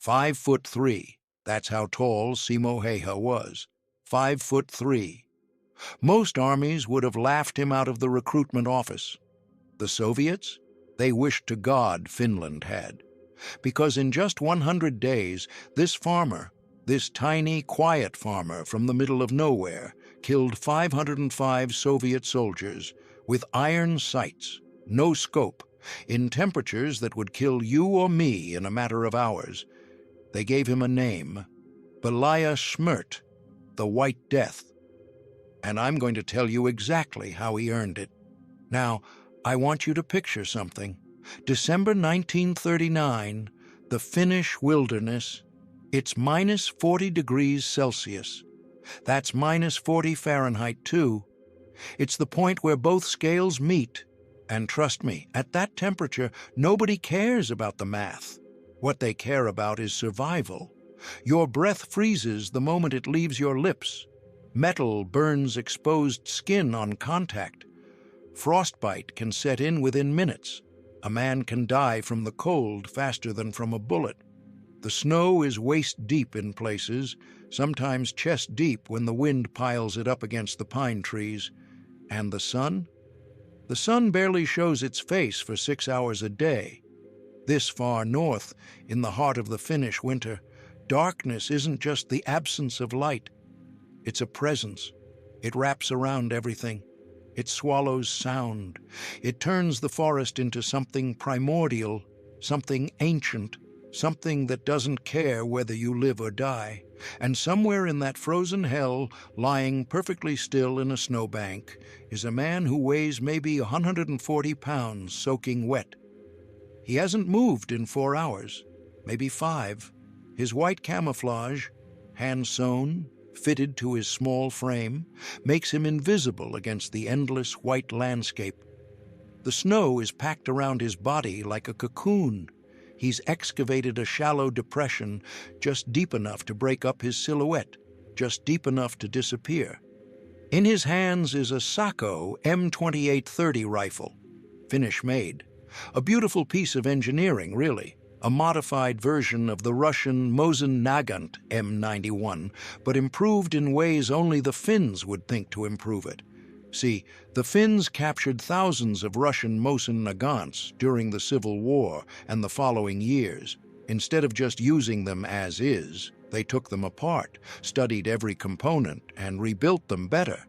5'3". That's how tall Simo Häyhä was. 5'3". Most armies would have laughed him out of the recruitment office. The Soviets? They wished to God Finland had. Because in just 100 days, this farmer, this tiny, quiet farmer from the middle of nowhere, killed 505 Soviet soldiers with iron sights, no scope, in temperatures that would kill you or me in a matter of hours. They gave him a name, Belaya Schmert, the White Death. And I'm going to tell you exactly how he earned it. Now, I want you to picture something. December 1939, the Finnish wilderness. It's minus 40 degrees Celsius. That's minus 40 Fahrenheit too. It's the point where both scales meet. And trust me, at that temperature, nobody cares about the math. What they care about is survival. Your breath freezes the moment it leaves your lips. Metal burns exposed skin on contact. Frostbite can set in within minutes. A man can die from the cold faster than from a bullet. The snow is waist-deep in places, sometimes chest-deep when the wind piles it up against the pine trees. And the sun? The sun barely shows its face for 6 hours a day. This far north, in the heart of the Finnish winter, darkness isn't just the absence of light. It's a presence. It wraps around everything. It swallows sound. It turns the forest into something primordial, something ancient, something that doesn't care whether you live or die. And somewhere in that frozen hell, lying perfectly still in a snowbank, is a man who weighs maybe 140 pounds soaking wet. He hasn't moved in 4 hours, maybe 5. His white camouflage, hand-sewn, fitted to his small frame, makes him invisible against the endless white landscape. The snow is packed around his body like a cocoon. He's excavated a shallow depression just deep enough to break up his silhouette, just deep enough to disappear. In his hands is a Sako M2830 rifle, Finnish-made. A beautiful piece of engineering, really. A modified version of the Russian Mosin Nagant M91, but improved in ways only the Finns would think to improve it. See, the Finns captured thousands of Russian Mosin Nagants during the Civil War and the following years. Instead of just using them as is, they took them apart, studied every component, and rebuilt them better.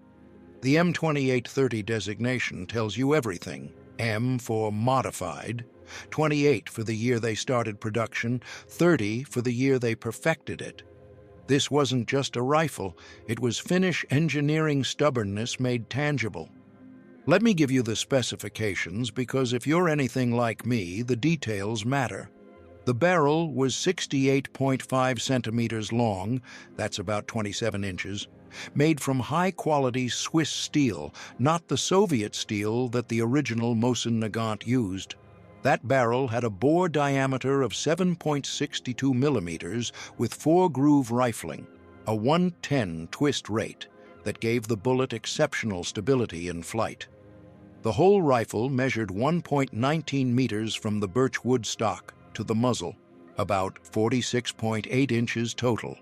The M2830 designation tells you everything. M for modified, 28 for the year they started production, 30 for the year they perfected it. This wasn't just a rifle, it was Finnish engineering stubbornness made tangible. Let me give you the specifications because if you're anything like me, the details matter. The barrel was 68.5 centimeters long, that's about 27 inches, made from high-quality Swiss steel, not the Soviet steel that the original Mosin Nagant used. That barrel had a bore diameter of 7.62 millimeters with 4-groove rifling, a 110 twist rate that gave the bullet exceptional stability in flight. The whole rifle measured 1.19 meters from the birchwood stock to the muzzle, about 46.8 inches total.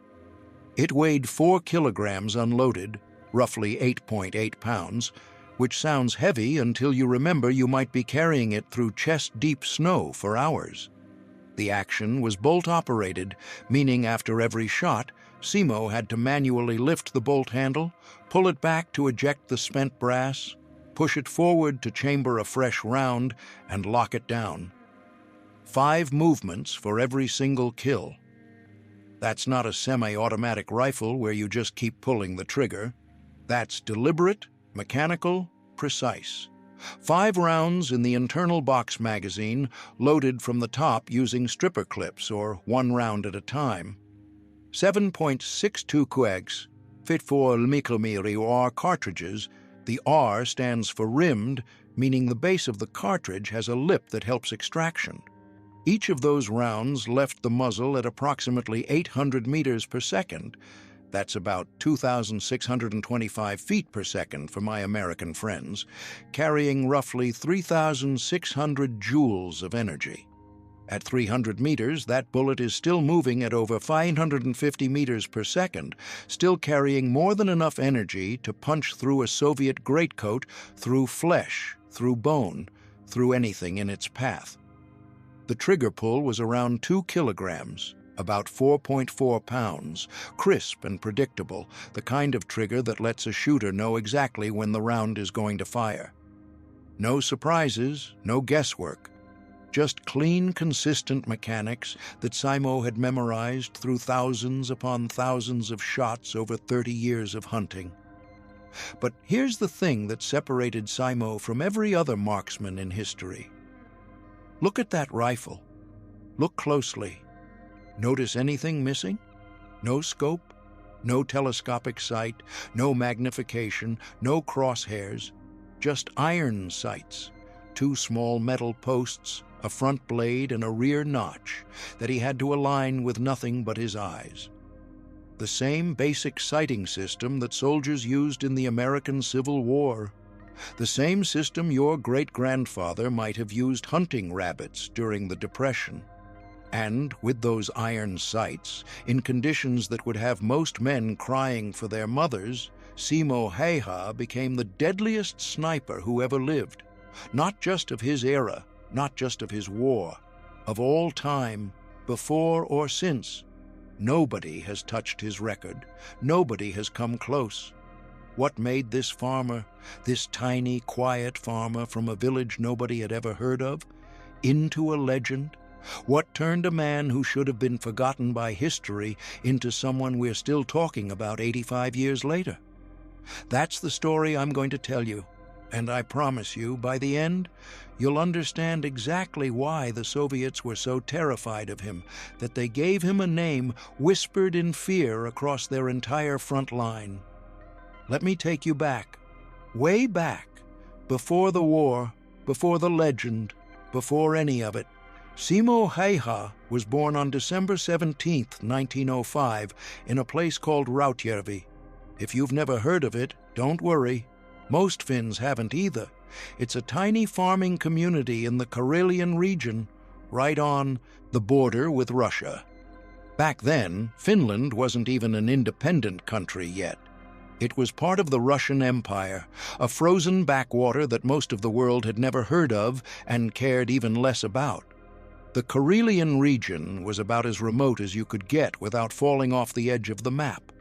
It weighed 4 kilograms unloaded, roughly 8.8 pounds, which sounds heavy until you remember you might be carrying it through chest-deep snow for hours. The action was bolt-operated, meaning after every shot, Simo had to manually lift the bolt handle, pull it back to eject the spent brass, push it forward to chamber a fresh round, and lock it down. 5 movements for every single kill. That's not a semi-automatic rifle where you just keep pulling the trigger. That's deliberate, mechanical, precise. 5 rounds in the internal box magazine, loaded from the top using stripper clips or 1 round at a time. 7.62 coax, fit for mikromiri or cartridges. The R stands for rimmed, meaning the base of the cartridge has a lip that helps extraction. Each of those rounds left the muzzle at approximately 800 meters per second. That's about 2,625 feet per second for my American friends, carrying roughly 3,600 joules of energy. At 300 meters, that bullet is still moving at over 550 meters per second, still carrying more than enough energy to punch through a Soviet greatcoat, through flesh, through bone, through anything in its path. The trigger pull was around 2 kilograms, about 4.4 pounds, crisp and predictable, the kind of trigger that lets a shooter know exactly when the round is going to fire. No surprises, no guesswork. Just clean, consistent mechanics that Simo had memorized through thousands upon thousands of shots over 30 years of hunting. But here's the thing that separated Simo from every other marksman in history. Look at that rifle. Look closely. Notice anything missing? No scope, no telescopic sight, no magnification, no crosshairs, just iron sights, 2 small metal posts, a front blade and a rear notch that he had to align with nothing but his eyes. The same basic sighting system that soldiers used in the American Civil War. The same system your great-grandfather might have used hunting rabbits during the Depression. And with those iron sights, in conditions that would have most men crying for their mothers, Simo Häyhä became the deadliest sniper who ever lived, not just of his era, not just of his war, of all time, before or since. Nobody has touched his record. Nobody has come close. What made this farmer, this tiny, quiet farmer from a village nobody had ever heard of, into a legend? What turned a man who should have been forgotten by history into someone we're still talking about 85 years later? That's the story I'm going to tell you. And I promise you, by the end, you'll understand exactly why the Soviets were so terrified of him, that they gave him a name whispered in fear across their entire front line. Let me take you back, way back, before the war, before the legend, before any of it. Simo Häyhä was born on December 17, 1905, in a place called Rautjärvi. If you've never heard of it, don't worry. Most Finns haven't either. It's a tiny farming community in the Karelian region, right on the border with Russia. Back then, Finland wasn't even an independent country yet. It was part of the Russian Empire, a frozen backwater that most of the world had never heard of and cared even less about. The Karelian region was about as remote as you could get without falling off the edge of the map.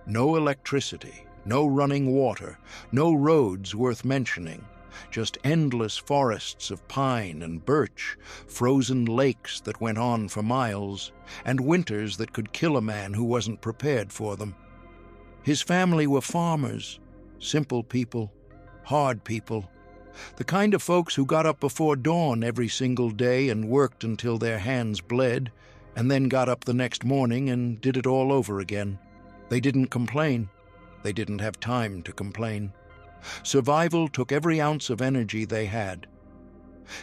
No electricity, no running water, no roads worth mentioning, just endless forests of pine and birch, frozen lakes that went on for miles, and winters that could kill a man who wasn't prepared for them. His family were farmers, simple people, hard people, the kind of folks who got up before dawn every single day and worked until their hands bled, and then got up the next morning and did it all over again. They didn't complain. They didn't have time to complain. Survival took every ounce of energy they had.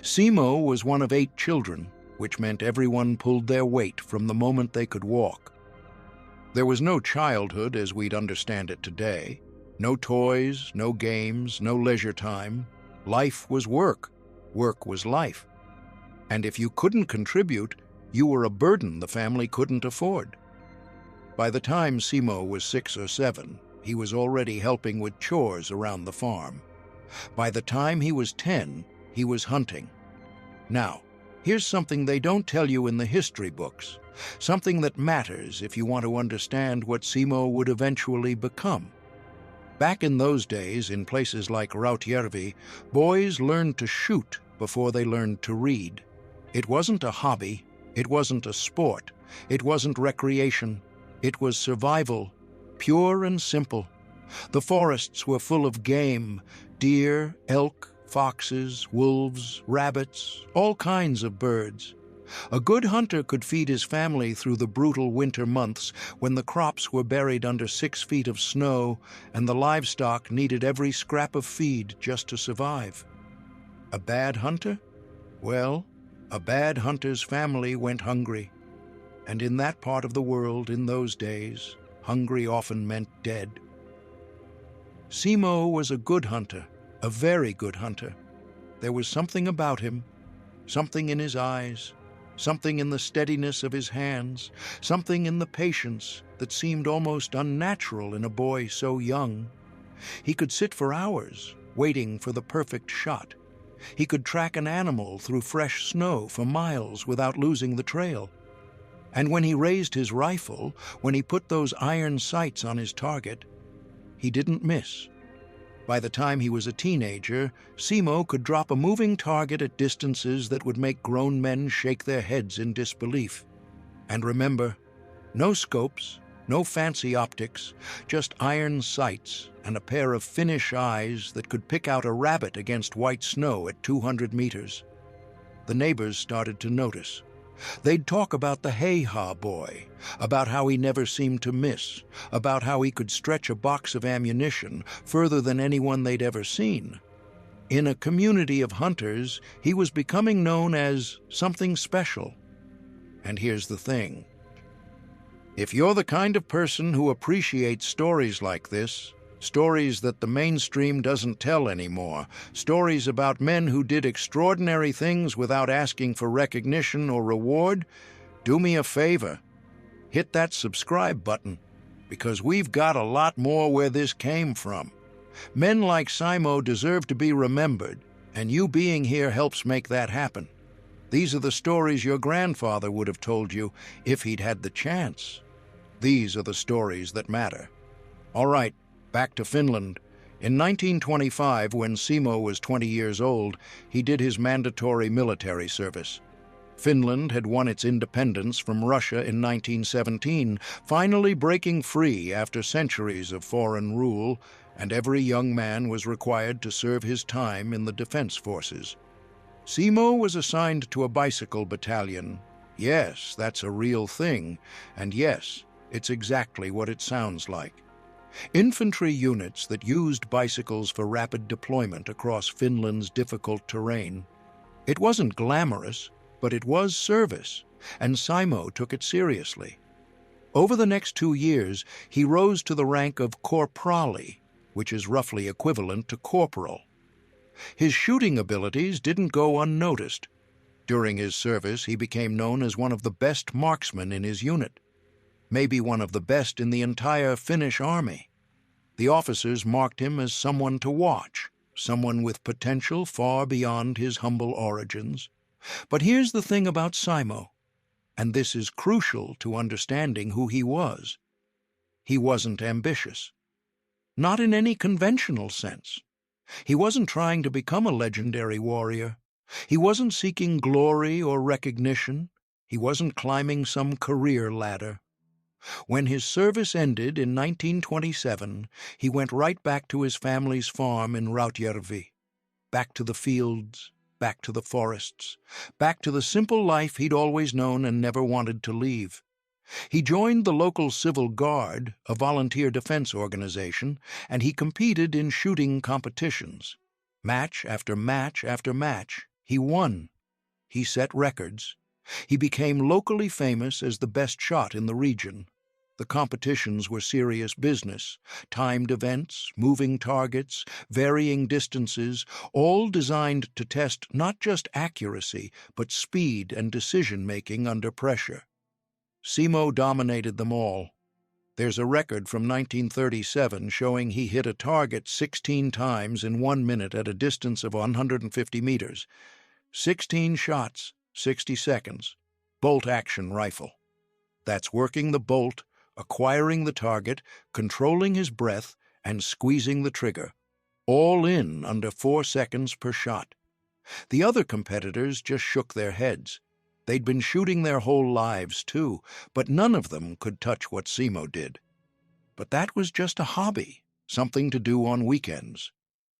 Simo was one of 8 children, which meant everyone pulled their weight from the moment they could walk. There was no childhood as we'd understand it today. No toys, no games, no leisure time. Life was work. Work was life. And if you couldn't contribute, you were a burden the family couldn't afford. By the time Simo was 6 or 7, he was already helping with chores around the farm. By the time he was 10, he was hunting. Now, here's something they don't tell you in the history books, something that matters if you want to understand what Simo would eventually become. Back in those days, in places like Rautjärvi, boys learned to shoot before they learned to read. It wasn't a hobby, it wasn't a sport, it wasn't recreation, it was survival, pure and simple. The forests were full of game, deer, elk, foxes, wolves, rabbits, all kinds of birds. A good hunter could feed his family through the brutal winter months when the crops were buried under 6 feet of snow and the livestock needed every scrap of feed just to survive. A bad hunter? Well, a bad hunter's family went hungry. And in that part of the world in those days, hungry often meant dead. Simo was a good hunter, a very good hunter. There was something about him, something in his eyes, something in the steadiness of his hands, something in the patience that seemed almost unnatural in a boy so young. He could sit for hours, waiting for the perfect shot. He could track an animal through fresh snow for miles without losing the trail. And when he raised his rifle, when he put those iron sights on his target, he didn't miss. By the time he was a teenager, Simo could drop a moving target at distances that would make grown men shake their heads in disbelief. And remember, no scopes, no fancy optics, just iron sights and a pair of Finnish eyes that could pick out a rabbit against white snow at 200 meters. The neighbors started to notice. They'd talk about the Häyhä boy, about how he never seemed to miss, about how he could stretch a box of ammunition further than anyone they'd ever seen. In a community of hunters, he was becoming known as something special. And here's the thing. If you're the kind of person who appreciates stories like this, stories that the mainstream doesn't tell anymore, stories about men who did extraordinary things without asking for recognition or reward, do me a favor. Hit that subscribe button, because we've got a lot more where this came from. Men like Simo deserve to be remembered, and you being here helps make that happen. These are the stories your grandfather would have told you if he'd had the chance. These are the stories that matter. All right. Back to Finland. In 1925, when Simo was 20 years old, he did his mandatory military service. Finland had won its independence from Russia in 1917, finally breaking free after centuries of foreign rule, and every young man was required to serve his time in the defense forces. Simo was assigned to a bicycle battalion. Yes, that's a real thing, and yes, it's exactly what it sounds like. Infantry units that used bicycles for rapid deployment across Finland's difficult terrain. It wasn't glamorous, but it was service, and Simo took it seriously. Over the next 2 years, he rose to the rank of korprali, which is roughly equivalent to corporal. His shooting abilities didn't go unnoticed. During his service, he became known as one of the best marksmen in his unit. Maybe one of the best in the entire Finnish army. The officers marked him as someone to watch, someone with potential far beyond his humble origins. But here's the thing about Simo, and this is crucial to understanding who he was. He wasn't ambitious. Not in any conventional sense. He wasn't trying to become a legendary warrior. He wasn't seeking glory or recognition. He wasn't climbing some career ladder. When his service ended in 1927, he went right back to his family's farm in Rautjärvi. Back to the fields, back to the forests, back to the simple life he'd always known and never wanted to leave. He joined the local Civil Guard, a volunteer defense organization, and he competed in shooting competitions. Match after match after match, he won. He set records. He became locally famous as the best shot in the region. The competitions were serious business, timed events, moving targets, varying distances, all designed to test not just accuracy, but speed and decision-making under pressure. Simo dominated them all. There's a record from 1937 showing he hit a target 16 times in 1 minute at a distance of 150 meters. 16 shots, 60 seconds. Bolt-action rifle. That's working the bolt, acquiring the target, controlling his breath, and squeezing the trigger. All in under 4 seconds per shot. The other competitors just shook their heads. They'd been shooting their whole lives, too, but none of them could touch what Simo did. But that was just a hobby, something to do on weekends.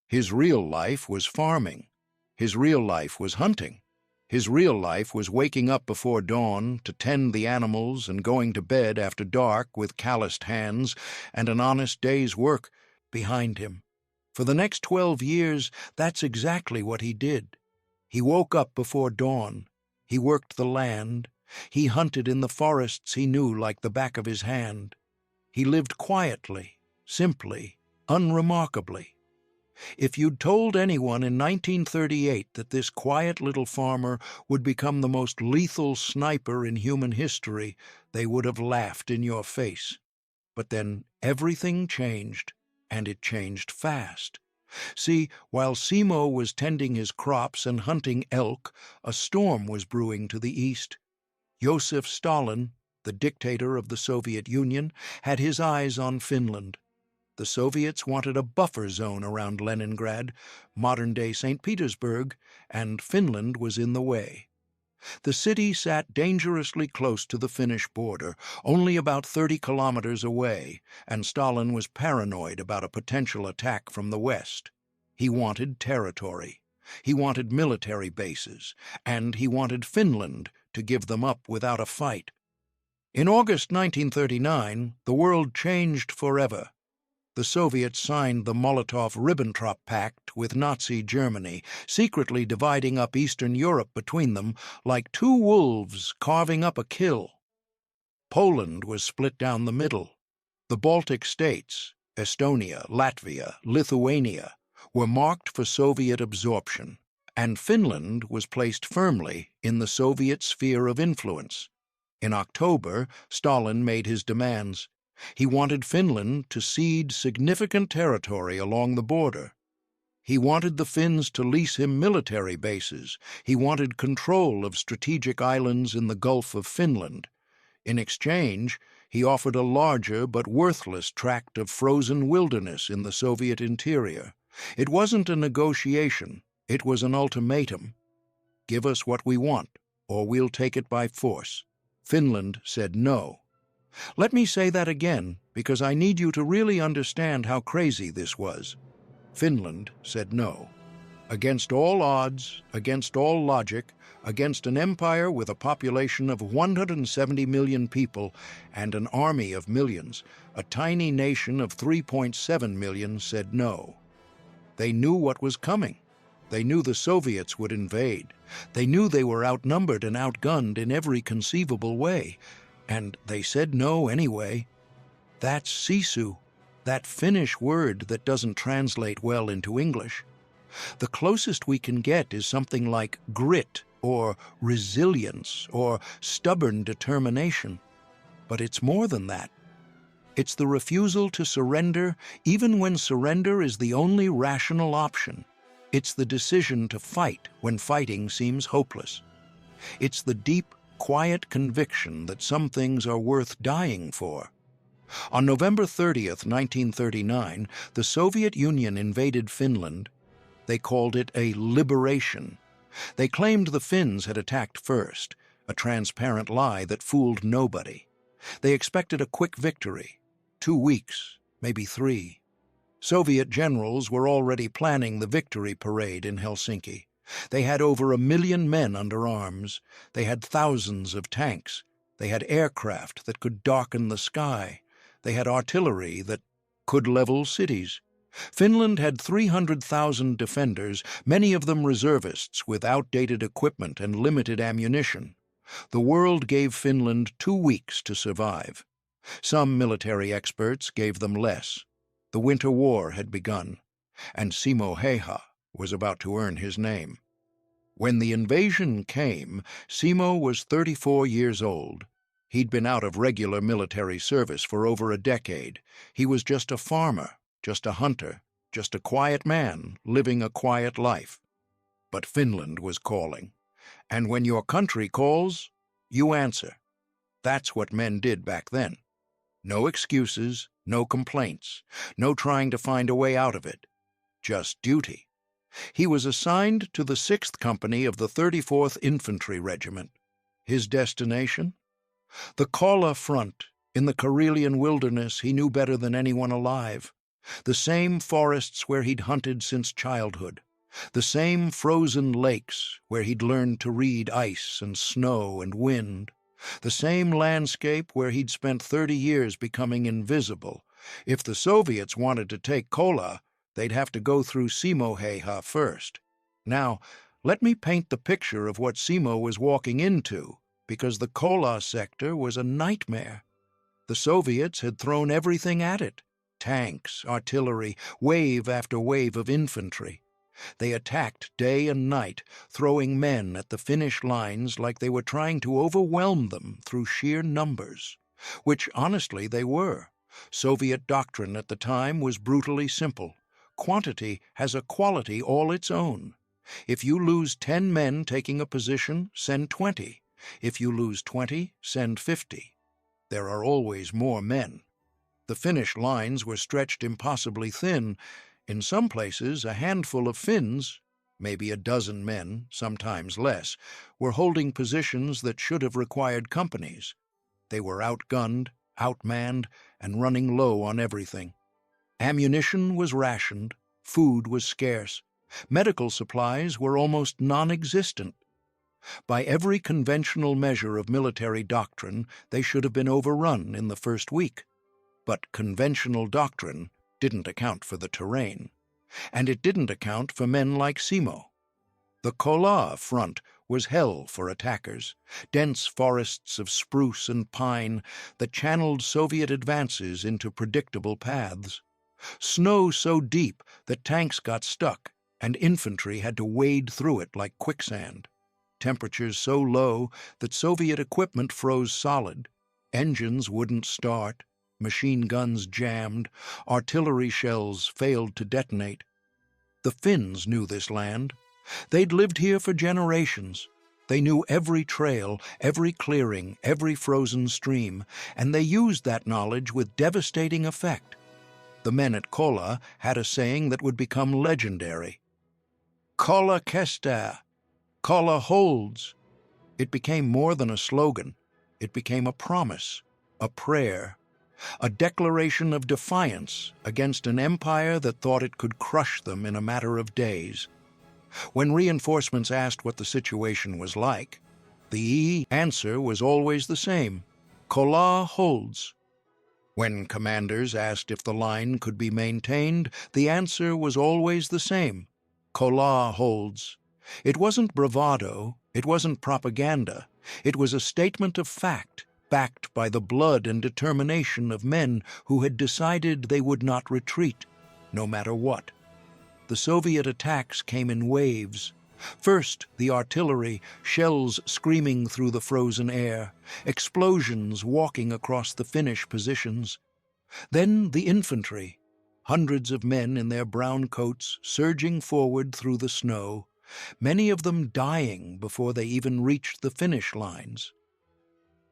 His real life was farming. His real life was hunting. His real life was waking up before dawn to tend the animals and going to bed after dark with calloused hands and an honest day's work behind him. For the next 12 years, that's exactly what he did. He woke up before dawn. He worked the land. He hunted in the forests he knew like the back of his hand. He lived quietly, simply, unremarkably. If you'd told anyone in 1938 that this quiet little farmer would become the most lethal sniper in human history, they would have laughed in your face. But then everything changed, and it changed fast. See, while Simo was tending his crops and hunting elk, a storm was brewing to the east. Joseph Stalin, the dictator of the Soviet Union, had his eyes on Finland. The Soviets wanted a buffer zone around Leningrad, modern-day St. Petersburg, and Finland was in the way. The city sat dangerously close to the Finnish border, only about 30 kilometers away, and Stalin was paranoid about a potential attack from the west. He wanted territory. He wanted military bases, and he wanted Finland to give them up without a fight. In August 1939, the world changed forever. The Soviets signed the Molotov-Ribbentrop Pact with Nazi Germany, secretly dividing up Eastern Europe between them like two wolves carving up a kill. Poland was split down the middle. The Baltic states, Estonia, Latvia, Lithuania, were marked for Soviet absorption, and Finland was placed firmly in the Soviet sphere of influence. In October, Stalin made his demands. He wanted Finland to cede significant territory along the border. He wanted the Finns to lease him military bases. He wanted control of strategic islands in the Gulf of Finland. In exchange, he offered a larger but worthless tract of frozen wilderness in the Soviet interior. It wasn't a negotiation, it was an ultimatum. Give us what we want, or we'll take it by force. Finland said no. Let me say that again, because I need you to really understand how crazy this was. Finland said no. Against all odds, against all logic, against an empire with a population of 170 million people and an army of millions, a tiny nation of 3.7 million said no. They knew what was coming. They knew the Soviets would invade. They knew they were outnumbered and outgunned in every conceivable way. And they said no anyway. That's sisu, that Finnish word that doesn't translate well into English. The closest we can get is something like grit or resilience or stubborn determination. But it's more than that. It's the refusal to surrender even when surrender is the only rational option. It's the decision to fight when fighting seems hopeless. It's the deep, quiet conviction that some things are worth dying for. On November 30th, 1939, the Soviet Union invaded Finland. They called it a liberation. They claimed the Finns had attacked first, a transparent lie that fooled nobody. They expected a quick victory, 2 weeks, maybe 3. Soviet generals were already planning the victory parade in Helsinki. They had over 1 million men under arms. They had thousands of tanks. They had aircraft that could darken the sky. They had artillery that could level cities. Finland had 300,000 defenders, many of them reservists with outdated equipment and limited ammunition. The world gave Finland 2 weeks to survive. Some military experts gave them less. The Winter War had begun, and Simo Häyhä was about to earn his name. When the invasion came, Simo was 34 years old. He'd been out of regular military service for over a decade. He was just a farmer, just a hunter, just a quiet man living a quiet life. But Finland was calling. And when your country calls, you answer. That's what men did back then. No excuses, no complaints, no trying to find a way out of it. Just duty. He was assigned to the 6th Company of the 34th Infantry Regiment. His destination? The Kola Front, in the Karelian wilderness he knew better than anyone alive. The same forests where he'd hunted since childhood. The same frozen lakes where he'd learned to read ice and snow and wind. The same landscape where he'd spent 30 years becoming invisible. If the Soviets wanted to take Kola, they'd have to go through Simo Häyhä first. Now, let me paint the picture of what Simo was walking into, because the Kola sector was a nightmare. The Soviets had thrown everything at it. Tanks, artillery, wave after wave of infantry. They attacked day and night, throwing men at the Finnish lines like they were trying to overwhelm them through sheer numbers, which honestly they were. Soviet doctrine at the time was brutally simple. Quantity has a quality all its own. If you lose 10 men taking a position, send 20. If you lose 20, send 50. There are always more men. The Finnish lines were stretched impossibly thin. In some places, a handful of Finns, maybe a dozen men, sometimes less, were holding positions that should have required companies. They were outgunned, outmanned, and running low on everything. Ammunition was rationed, food was scarce, medical supplies were almost non-existent. By every conventional measure of military doctrine, they should have been overrun in the first week. But conventional doctrine didn't account for the terrain, and it didn't account for men like Simo. The Kola front was hell for attackers, dense forests of spruce and pine that channeled Soviet advances into predictable paths. Snow so deep that tanks got stuck and infantry had to wade through it like quicksand. Temperatures so low that Soviet equipment froze solid. Engines wouldn't start, machine guns jammed, artillery shells failed to detonate. The Finns knew this land. They'd lived here for generations. They knew every trail, every clearing, every frozen stream, and they used that knowledge with devastating effect. The men at Kola had a saying that would become legendary. Kola kestää. Kola holds. It became more than a slogan. It became a promise, a prayer, a declaration of defiance against an empire that thought it could crush them in a matter of days. When reinforcements asked what the situation was like, the answer was always the same: Kola holds. When commanders asked if the line could be maintained, the answer was always the same: Kola holds. It wasn't bravado, it wasn't propaganda, it was a statement of fact, backed by the blood and determination of men who had decided they would not retreat, no matter what. The Soviet attacks came in waves. First, the artillery, shells screaming through the frozen air, explosions walking across the Finnish positions. Then the infantry, hundreds of men in their brown coats surging forward through the snow, many of them dying before they even reached the Finnish lines.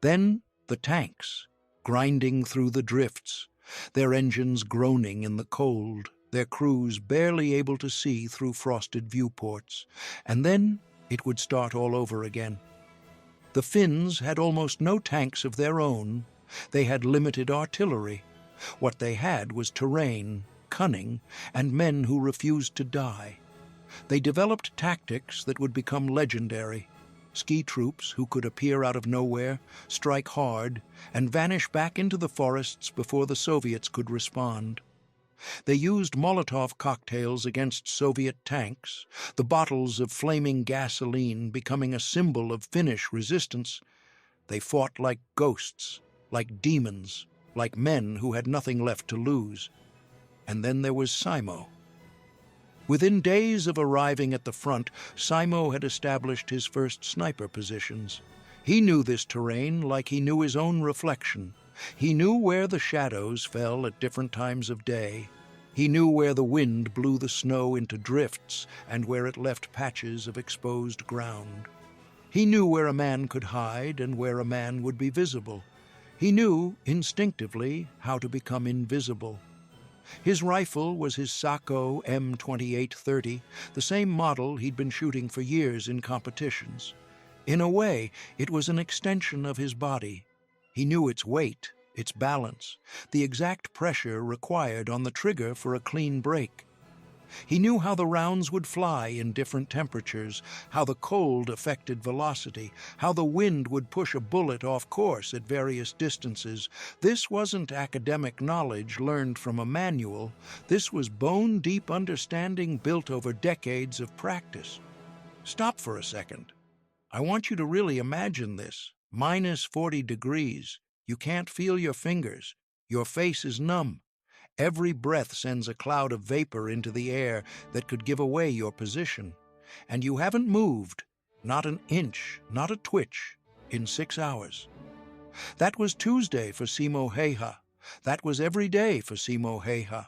Then the tanks, grinding through the drifts, their engines groaning in the cold, their crews barely able to see through frosted viewports, and then it would start all over again. The Finns had almost no tanks of their own. They had limited artillery. What they had was terrain, cunning, and men who refused to die. They developed tactics that would become legendary. Ski troops who could appear out of nowhere, strike hard, and vanish back into the forests before the Soviets could respond. They used Molotov cocktails against Soviet tanks, the bottles of flaming gasoline becoming a symbol of Finnish resistance. They fought like ghosts, like demons, like men who had nothing left to lose. And then there was Simo. Within days of arriving at the front, Simo had established his first sniper positions. He knew this terrain like he knew his own reflection. He knew where the shadows fell at different times of day. He knew where the wind blew the snow into drifts and where it left patches of exposed ground. He knew where a man could hide and where a man would be visible. He knew, instinctively, how to become invisible. His rifle was his Sako M2830, the same model he'd been shooting for years in competitions. In a way, it was an extension of his body. He knew its weight, its balance, the exact pressure required on the trigger for a clean break. He knew how the rounds would fly in different temperatures, how the cold affected velocity, how the wind would push a bullet off course at various distances. This wasn't academic knowledge learned from a manual. This was bone-deep understanding built over decades of practice. Stop for a second. I want you to really imagine this. -40 degrees. You can't feel your fingers. Your face is numb. Every breath sends a cloud of vapor into the air that could give away your position. And you haven't moved, not an inch, not a twitch, in 6 hours. That was Tuesday for Simo Häyhä. That was every day for Simo Häyhä.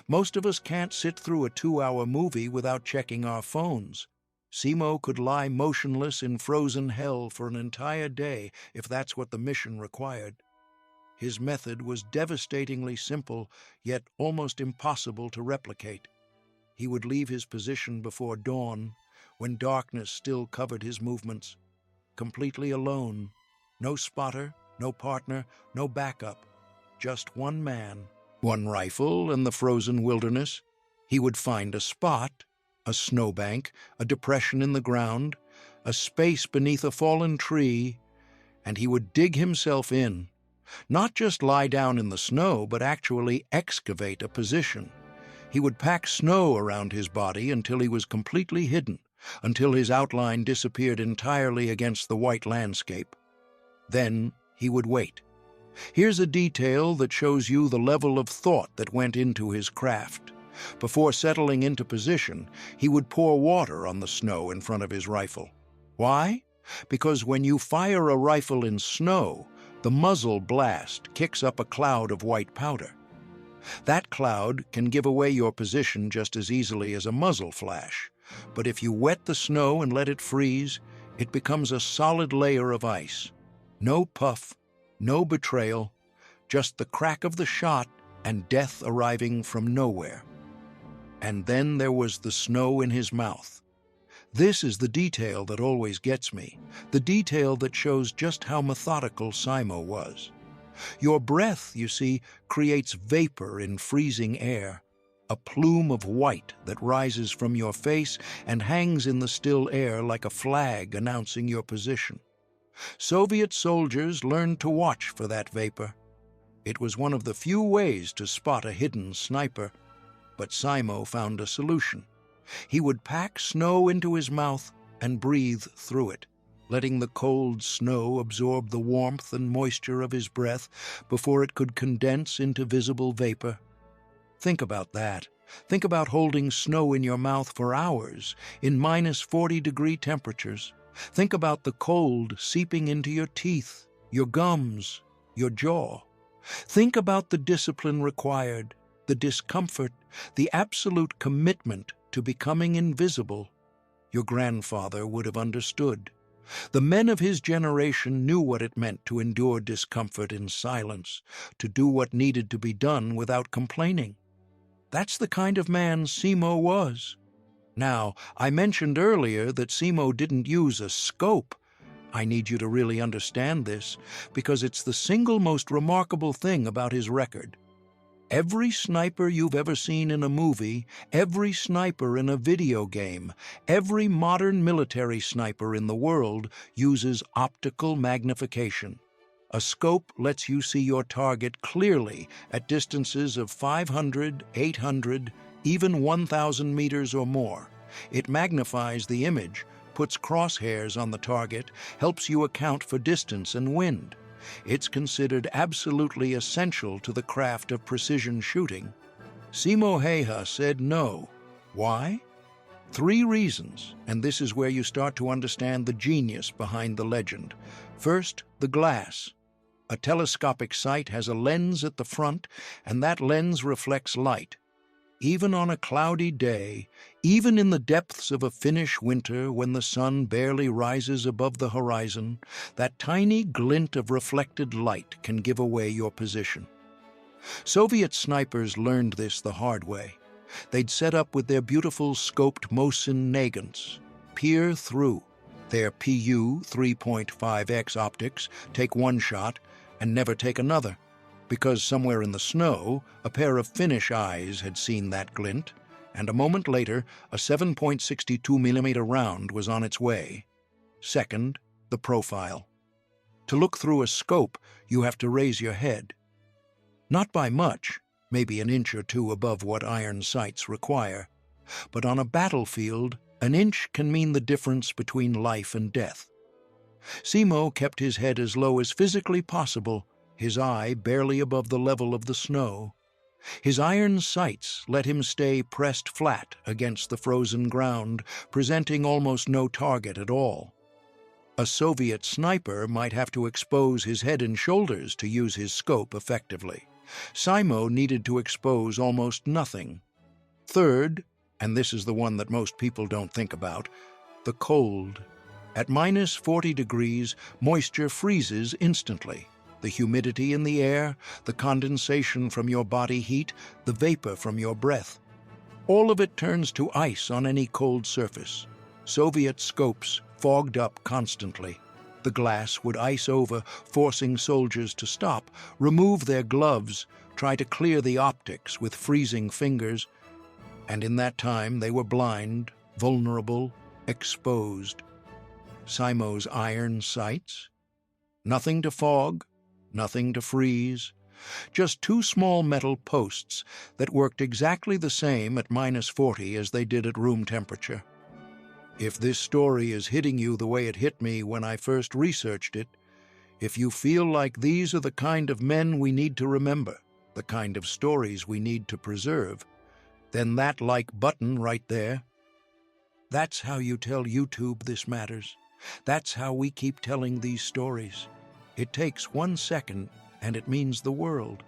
Most of us can't sit through a 2-hour movie without checking our phones. Simo could lie motionless in frozen hell for an entire day if that's what the mission required. His method was devastatingly simple, yet almost impossible to replicate. He would leave his position before dawn, when darkness still covered his movements, completely alone. No spotter, no partner, no backup. Just one man, one rifle, and the frozen wilderness. He would find a spot, a snowbank, a depression in the ground, a space beneath a fallen tree, and he would dig himself in. Not just lie down in the snow, but actually excavate a position. He would pack snow around his body until he was completely hidden, until his outline disappeared entirely against the white landscape. Then he would wait. Here's a detail that shows you the level of thought that went into his craft. Before settling into position, he would pour water on the snow in front of his rifle. Why? Because when you fire a rifle in snow, the muzzle blast kicks up a cloud of white powder. That cloud can give away your position just as easily as a muzzle flash. But if you wet the snow and let it freeze, it becomes a solid layer of ice. No puff, no betrayal, just the crack of the shot and death arriving from nowhere. And then there was the snow in his mouth. This is the detail that always gets me, the detail that shows just how methodical Simo was. Your breath, you see, creates vapor in freezing air, a plume of white that rises from your face and hangs in the still air like a flag announcing your position. Soviet soldiers learned to watch for that vapor. It was one of the few ways to spot a hidden sniper, but Simo found a solution. He would pack snow into his mouth and breathe through it, letting the cold snow absorb the warmth and moisture of his breath before it could condense into visible vapor. Think about that. Think about holding snow in your mouth for hours in -40-degree temperatures. Think about the cold seeping into your teeth, your gums, your jaw. Think about the discipline required, the discomfort, the absolute commitment to becoming invisible. Your grandfather would have understood. The men of his generation knew what it meant to endure discomfort in silence, to do what needed to be done without complaining. That's the kind of man Simo was. Now, I mentioned earlier that Simo didn't use a scope. I need you to really understand this, because it's the single most remarkable thing about his record. Every sniper you've ever seen in a movie, every sniper in a video game, every modern military sniper in the world uses optical magnification. A scope lets you see your target clearly at distances of 500, 800, even 1,000 meters or more. It magnifies the image, puts crosshairs on the target, helps you account for distance and wind. It's considered absolutely essential to the craft of precision shooting. Simo Häyhä said no. Why? 3 reasons, and this is where you start to understand the genius behind the legend. First, the glass. A telescopic sight has a lens at the front, and that lens reflects light. Even on a cloudy day, even in the depths of a Finnish winter when the sun barely rises above the horizon, that tiny glint of reflected light can give away your position. Soviet snipers learned this the hard way. They'd set up with their beautiful scoped Mosin Nagants, peer through. Their Pu 3.5x optics take one shot and never take another, because somewhere in the snow, a pair of Finnish eyes had seen that glint, and a moment later, a 7.62mm round was on its way. Second, the profile. To look through a scope, you have to raise your head. Not by much, maybe an inch or 2 above what iron sights require, but on a battlefield, an inch can mean the difference between life and death. Simo kept his head as low as physically possible, his eye barely above the level of the snow. His iron sights let him stay pressed flat against the frozen ground, presenting almost no target at all. A Soviet sniper might have to expose his head and shoulders to use his scope effectively. Simo needed to expose almost nothing. Third, and this is the one that most people don't think about, the cold. At minus 40 degrees, moisture freezes instantly. The humidity in the air, the condensation from your body heat, the vapor from your breath. All of it turns to ice on any cold surface. Soviet scopes fogged up constantly. The glass would ice over, forcing soldiers to stop, remove their gloves, try to clear the optics with freezing fingers. And in that time they were blind, vulnerable, exposed. Simo's iron sights? Nothing to fog, nothing to freeze. Just two small metal posts that worked exactly the same at minus 40 as they did at room temperature. If this story is hitting you the way it hit me when I first researched it, if you feel like these are the kind of men we need to remember, the kind of stories we need to preserve, then that like button right there, that's how you tell YouTube this matters. That's how we keep telling these stories. It takes 1 second, and it means the world.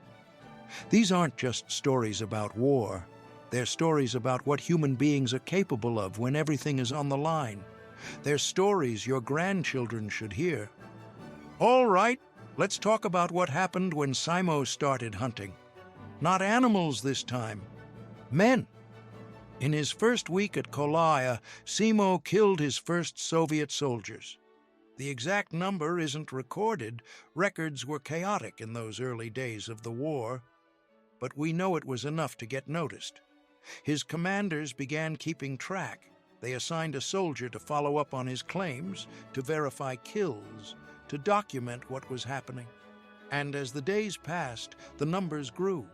These aren't just stories about war. They're stories about what human beings are capable of when everything is on the line. They're stories your grandchildren should hear. All right, let's talk about what happened when Simo started hunting. Not animals this time, men. In his first week at Kolyai, Simo killed his first Soviet soldiers. The exact number isn't recorded. Records were chaotic in those early days of the war, but we know it was enough to get noticed. His commanders began keeping track. They assigned a soldier to follow up on his claims, to verify kills, to document what was happening. And as the days passed, the numbers grew.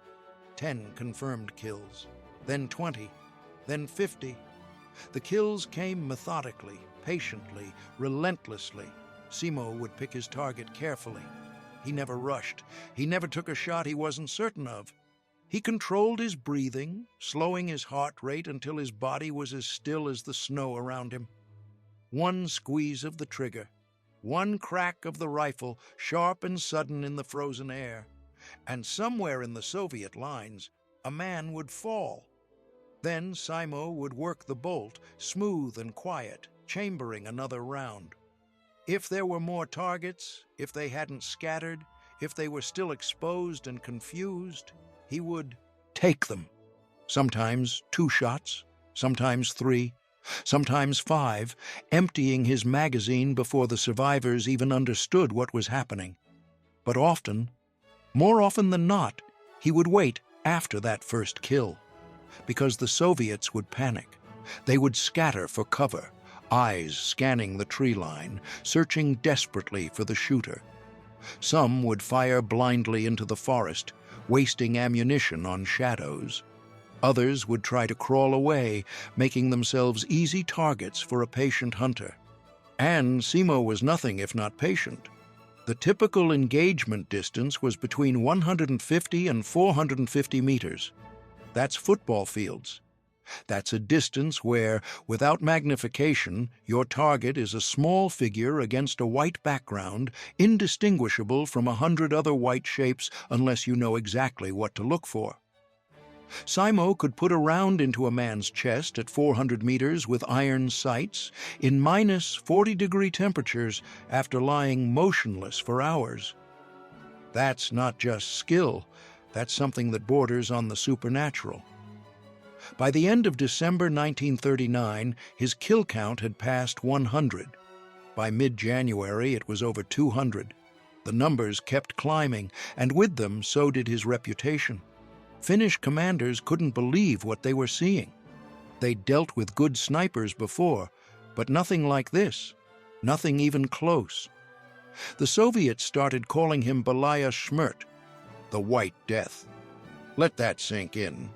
10 confirmed kills, then 20, then 50. The kills came methodically, patiently, relentlessly. Simo would pick his target carefully. He never rushed. He never took a shot he wasn't certain of. He controlled his breathing, slowing his heart rate until his body was as still as the snow around him. One squeeze of the trigger, one crack of the rifle, sharp and sudden in the frozen air, and somewhere in the Soviet lines, a man would fall. Then Simo would work the bolt, smooth and quiet, chambering another round. If there were more targets, if they hadn't scattered, if they were still exposed and confused, he would take them. Sometimes 2 shots, sometimes 3, sometimes 5, emptying his magazine before the survivors even understood what was happening. But often, more often than not, he would wait after that first kill, because the Soviets would panic. They would scatter for cover, eyes scanning the tree line, searching desperately for the shooter. Some would fire blindly into the forest, wasting ammunition on shadows. Others would try to crawl away, making themselves easy targets for a patient hunter. And Simo was nothing if not patient. The typical engagement distance was between 150 and 450 meters. That's football fields. That's a distance where, without magnification, your target is a small figure against a white background, indistinguishable from 100 other white shapes unless you know exactly what to look for. Simo could put a round into a man's chest at 400 meters with iron sights in minus 40-degree temperatures after lying motionless for hours. That's not just skill, that's something that borders on the supernatural. By the end of December 1939, his kill count had passed 100. By mid-January, it was over 200. The numbers kept climbing, and with them, so did his reputation. Finnish commanders couldn't believe what they were seeing. They'd dealt with good snipers before, but nothing like this, nothing even close. The Soviets started calling him Belaya Shmert, the White Death. Let that sink in.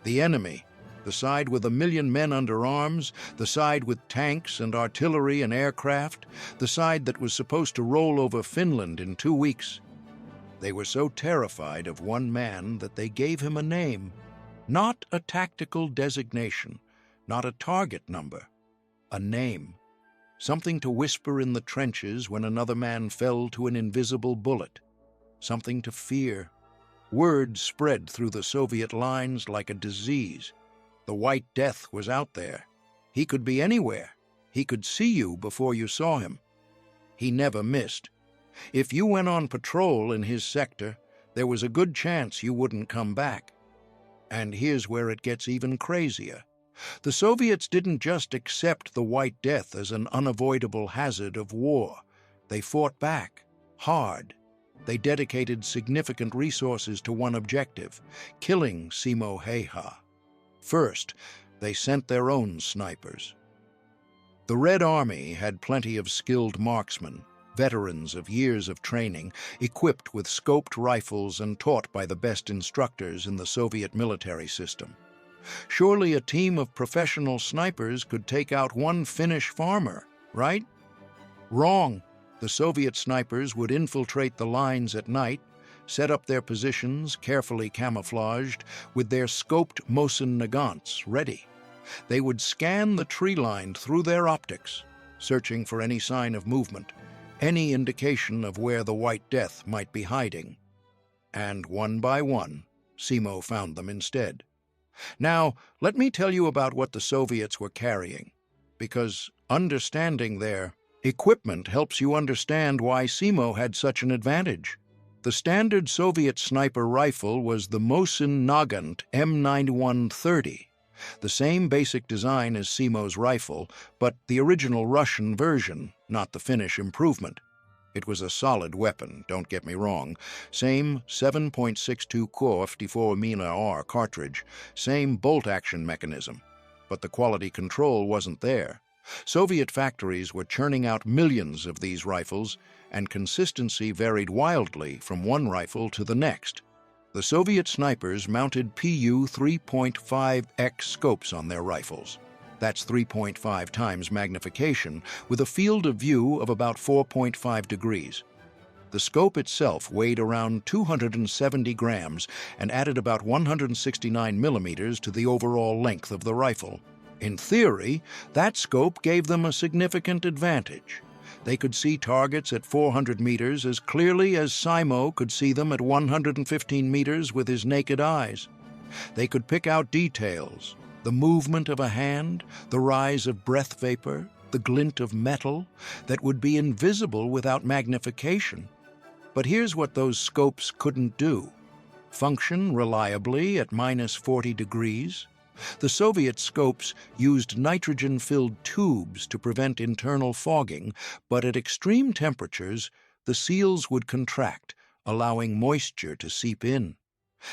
The enemy, the side with 1 million men under arms, the side with tanks and artillery and aircraft, the side that was supposed to roll over Finland in 2 weeks. They were so terrified of one man that they gave him a name, not a tactical designation, not a target number, a name, something to whisper in the trenches when another man fell to an invisible bullet, something to fear. Word spread through the Soviet lines like a disease. The White Death was out there. He could be anywhere. He could see you before you saw him. He never missed. If you went on patrol in his sector, there was a good chance you wouldn't come back. And here's where it gets even crazier. The Soviets didn't just accept the White Death as an unavoidable hazard of war. They fought back, hard. They dedicated significant resources to one objective, killing Simo Häyhä. First, they sent their own snipers. The Red Army had plenty of skilled marksmen, veterans of years of training, equipped with scoped rifles and taught by the best instructors in the Soviet military system. Surely a team of professional snipers could take out one Finnish farmer, right? Wrong. The Soviet snipers would infiltrate the lines at night, set up their positions, carefully camouflaged, with their scoped Mosin Nagants ready. They would scan the tree line through their optics, searching for any sign of movement, any indication of where the White Death might be hiding. And one by one, Simo found them instead. Now, let me tell you about what the Soviets were carrying, because understanding their equipment helps you understand why Simo had such an advantage. The standard Soviet sniper rifle was the Mosin Nagant M9130, the same basic design as Simo's rifle, but the original Russian version, not the Finnish improvement. It was a solid weapon, don't get me wrong. Same 7.62 core 54mm cartridge, same bolt-action mechanism. But the quality control wasn't there. Soviet factories were churning out millions of these rifles, and consistency varied wildly from one rifle to the next. The Soviet snipers mounted Pu 3.5x scopes on their rifles. That's 3.5 times magnification, with a field of view of about 4.5 degrees. The scope itself weighed around 270 grams and added about 169 millimeters to the overall length of the rifle. In theory, that scope gave them a significant advantage. They could see targets at 400 meters as clearly as Simo could see them at 115 meters with his naked eyes. They could pick out details, the movement of a hand, the rise of breath vapor, the glint of metal, that would be invisible without magnification. But here's what those scopes couldn't do: function reliably at -40 degrees. The Soviet scopes used nitrogen-filled tubes to prevent internal fogging, but at extreme temperatures, the seals would contract, allowing moisture to seep in.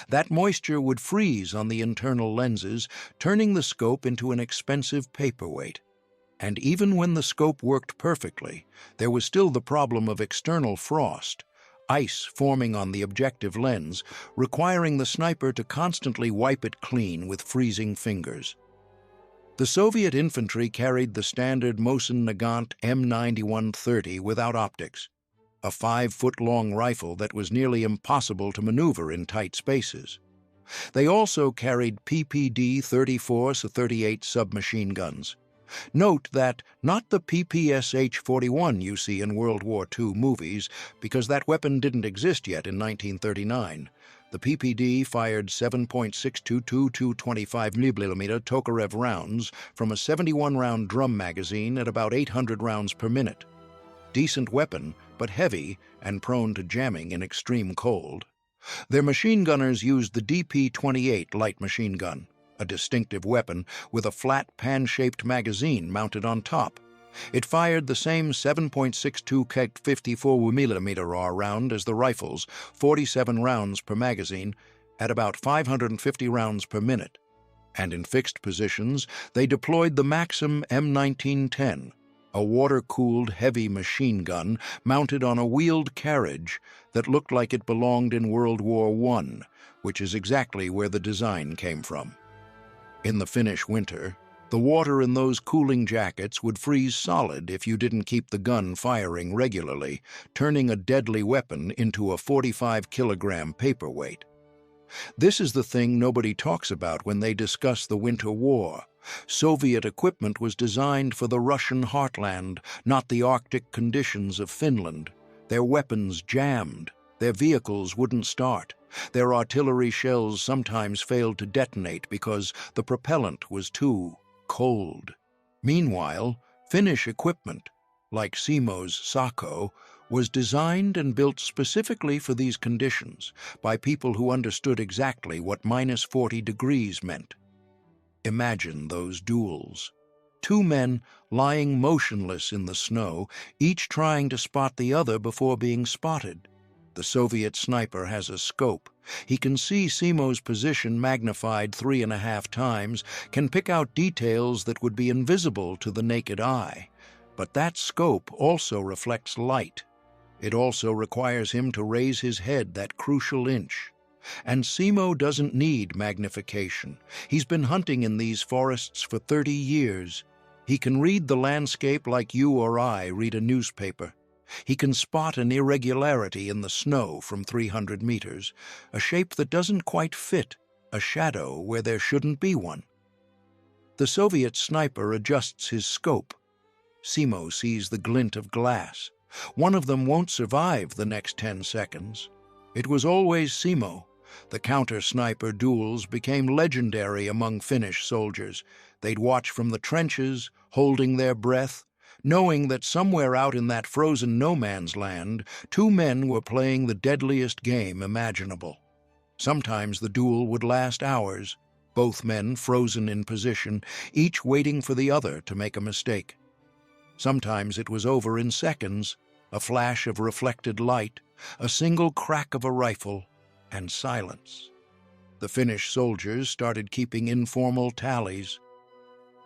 That moisture would freeze on the internal lenses, turning the scope into an expensive paperweight. And even when the scope worked perfectly, there was still the problem of external frost, ice forming on the objective lens, requiring the sniper to constantly wipe it clean with freezing fingers. The Soviet infantry carried the standard Mosin Nagant M9130 without optics, a 5-foot-long rifle that was nearly impossible to maneuver in tight spaces. They also carried PPD 34-38 submachine guns. Note that not the PPSH-41 you see in World War II movies, because that weapon didn't exist yet in 1939. The PPD fired 7.622 225mm Tokarev rounds from a 71-round drum magazine at about 800 rounds per minute. Decent weapon, but heavy and prone to jamming in extreme cold. Their machine gunners used the DP-28 light machine gun, a distinctive weapon with a flat pan-shaped magazine mounted on top. It fired the same 7.62 54mm round as the rifles, 47 rounds per magazine, at about 550 rounds per minute. And in fixed positions, they deployed the Maxim M1910, a water-cooled heavy machine gun mounted on a wheeled carriage that looked like it belonged in World War I, which is exactly where the design came from. In the Finnish winter, The water in those cooling jackets would freeze solid if you didn't keep the gun firing regularly, turning a deadly weapon into a 45-kilogram paperweight. This is the thing nobody talks about when they discuss the Winter War. Soviet equipment was designed for the Russian heartland, not the Arctic conditions of Finland. Their weapons jammed. Their vehicles wouldn't start. Their artillery shells sometimes failed to detonate because the propellant was too cold. Meanwhile, Finnish equipment, like Simo's Sako, was designed and built specifically for these conditions by people who understood exactly what minus 40 degrees meant. Imagine those duels. Two men lying motionless in the snow, each trying to spot the other before being spotted. The Soviet sniper has a scope. He can see Simo's position magnified 3.5 times, can pick out details that would be invisible to the naked eye. But that scope also reflects light. It also requires him to raise his head that crucial inch. And Simo doesn't need magnification. He's been hunting in these forests for 30 years. He can read the landscape like you or I read a newspaper. He can spot an irregularity in the snow from 300 meters, a shape that doesn't quite fit, a shadow where there shouldn't be one. The Soviet sniper adjusts his scope. Simo sees the glint of glass. One of them won't survive the next 10 seconds. It was always Simo. The counter-sniper duels became legendary among Finnish soldiers. They'd watch from the trenches, holding their breath, knowing that somewhere out in that frozen no-man's land, two men were playing the deadliest game imaginable. Sometimes the duel would last hours, both men frozen in position, each waiting for the other to make a mistake. Sometimes it was over in seconds, a flash of reflected light, a single crack of a rifle, and silence. The Finnish soldiers started keeping informal tallies.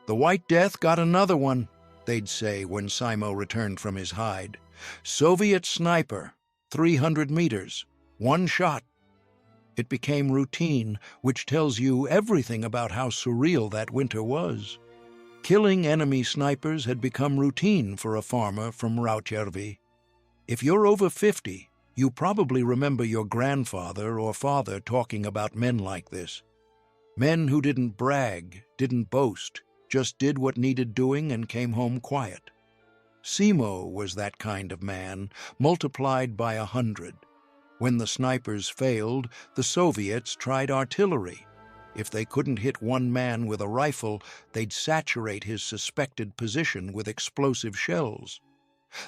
"The White Death got another one," they'd say when Simo returned from his hide. "Soviet sniper, 300 meters, one shot." It became routine, which tells you everything about how surreal that winter was. Killing enemy snipers had become routine for a farmer from Rautjärvi. If you're over 50, you probably remember your grandfather or father talking about men like this. Men who didn't brag, didn't boast, just did what needed doing and came home quiet. Simo was that kind of man, multiplied by 100. When the snipers failed, the Soviets tried artillery. If they couldn't hit one man with a rifle, they'd saturate his suspected position with explosive shells.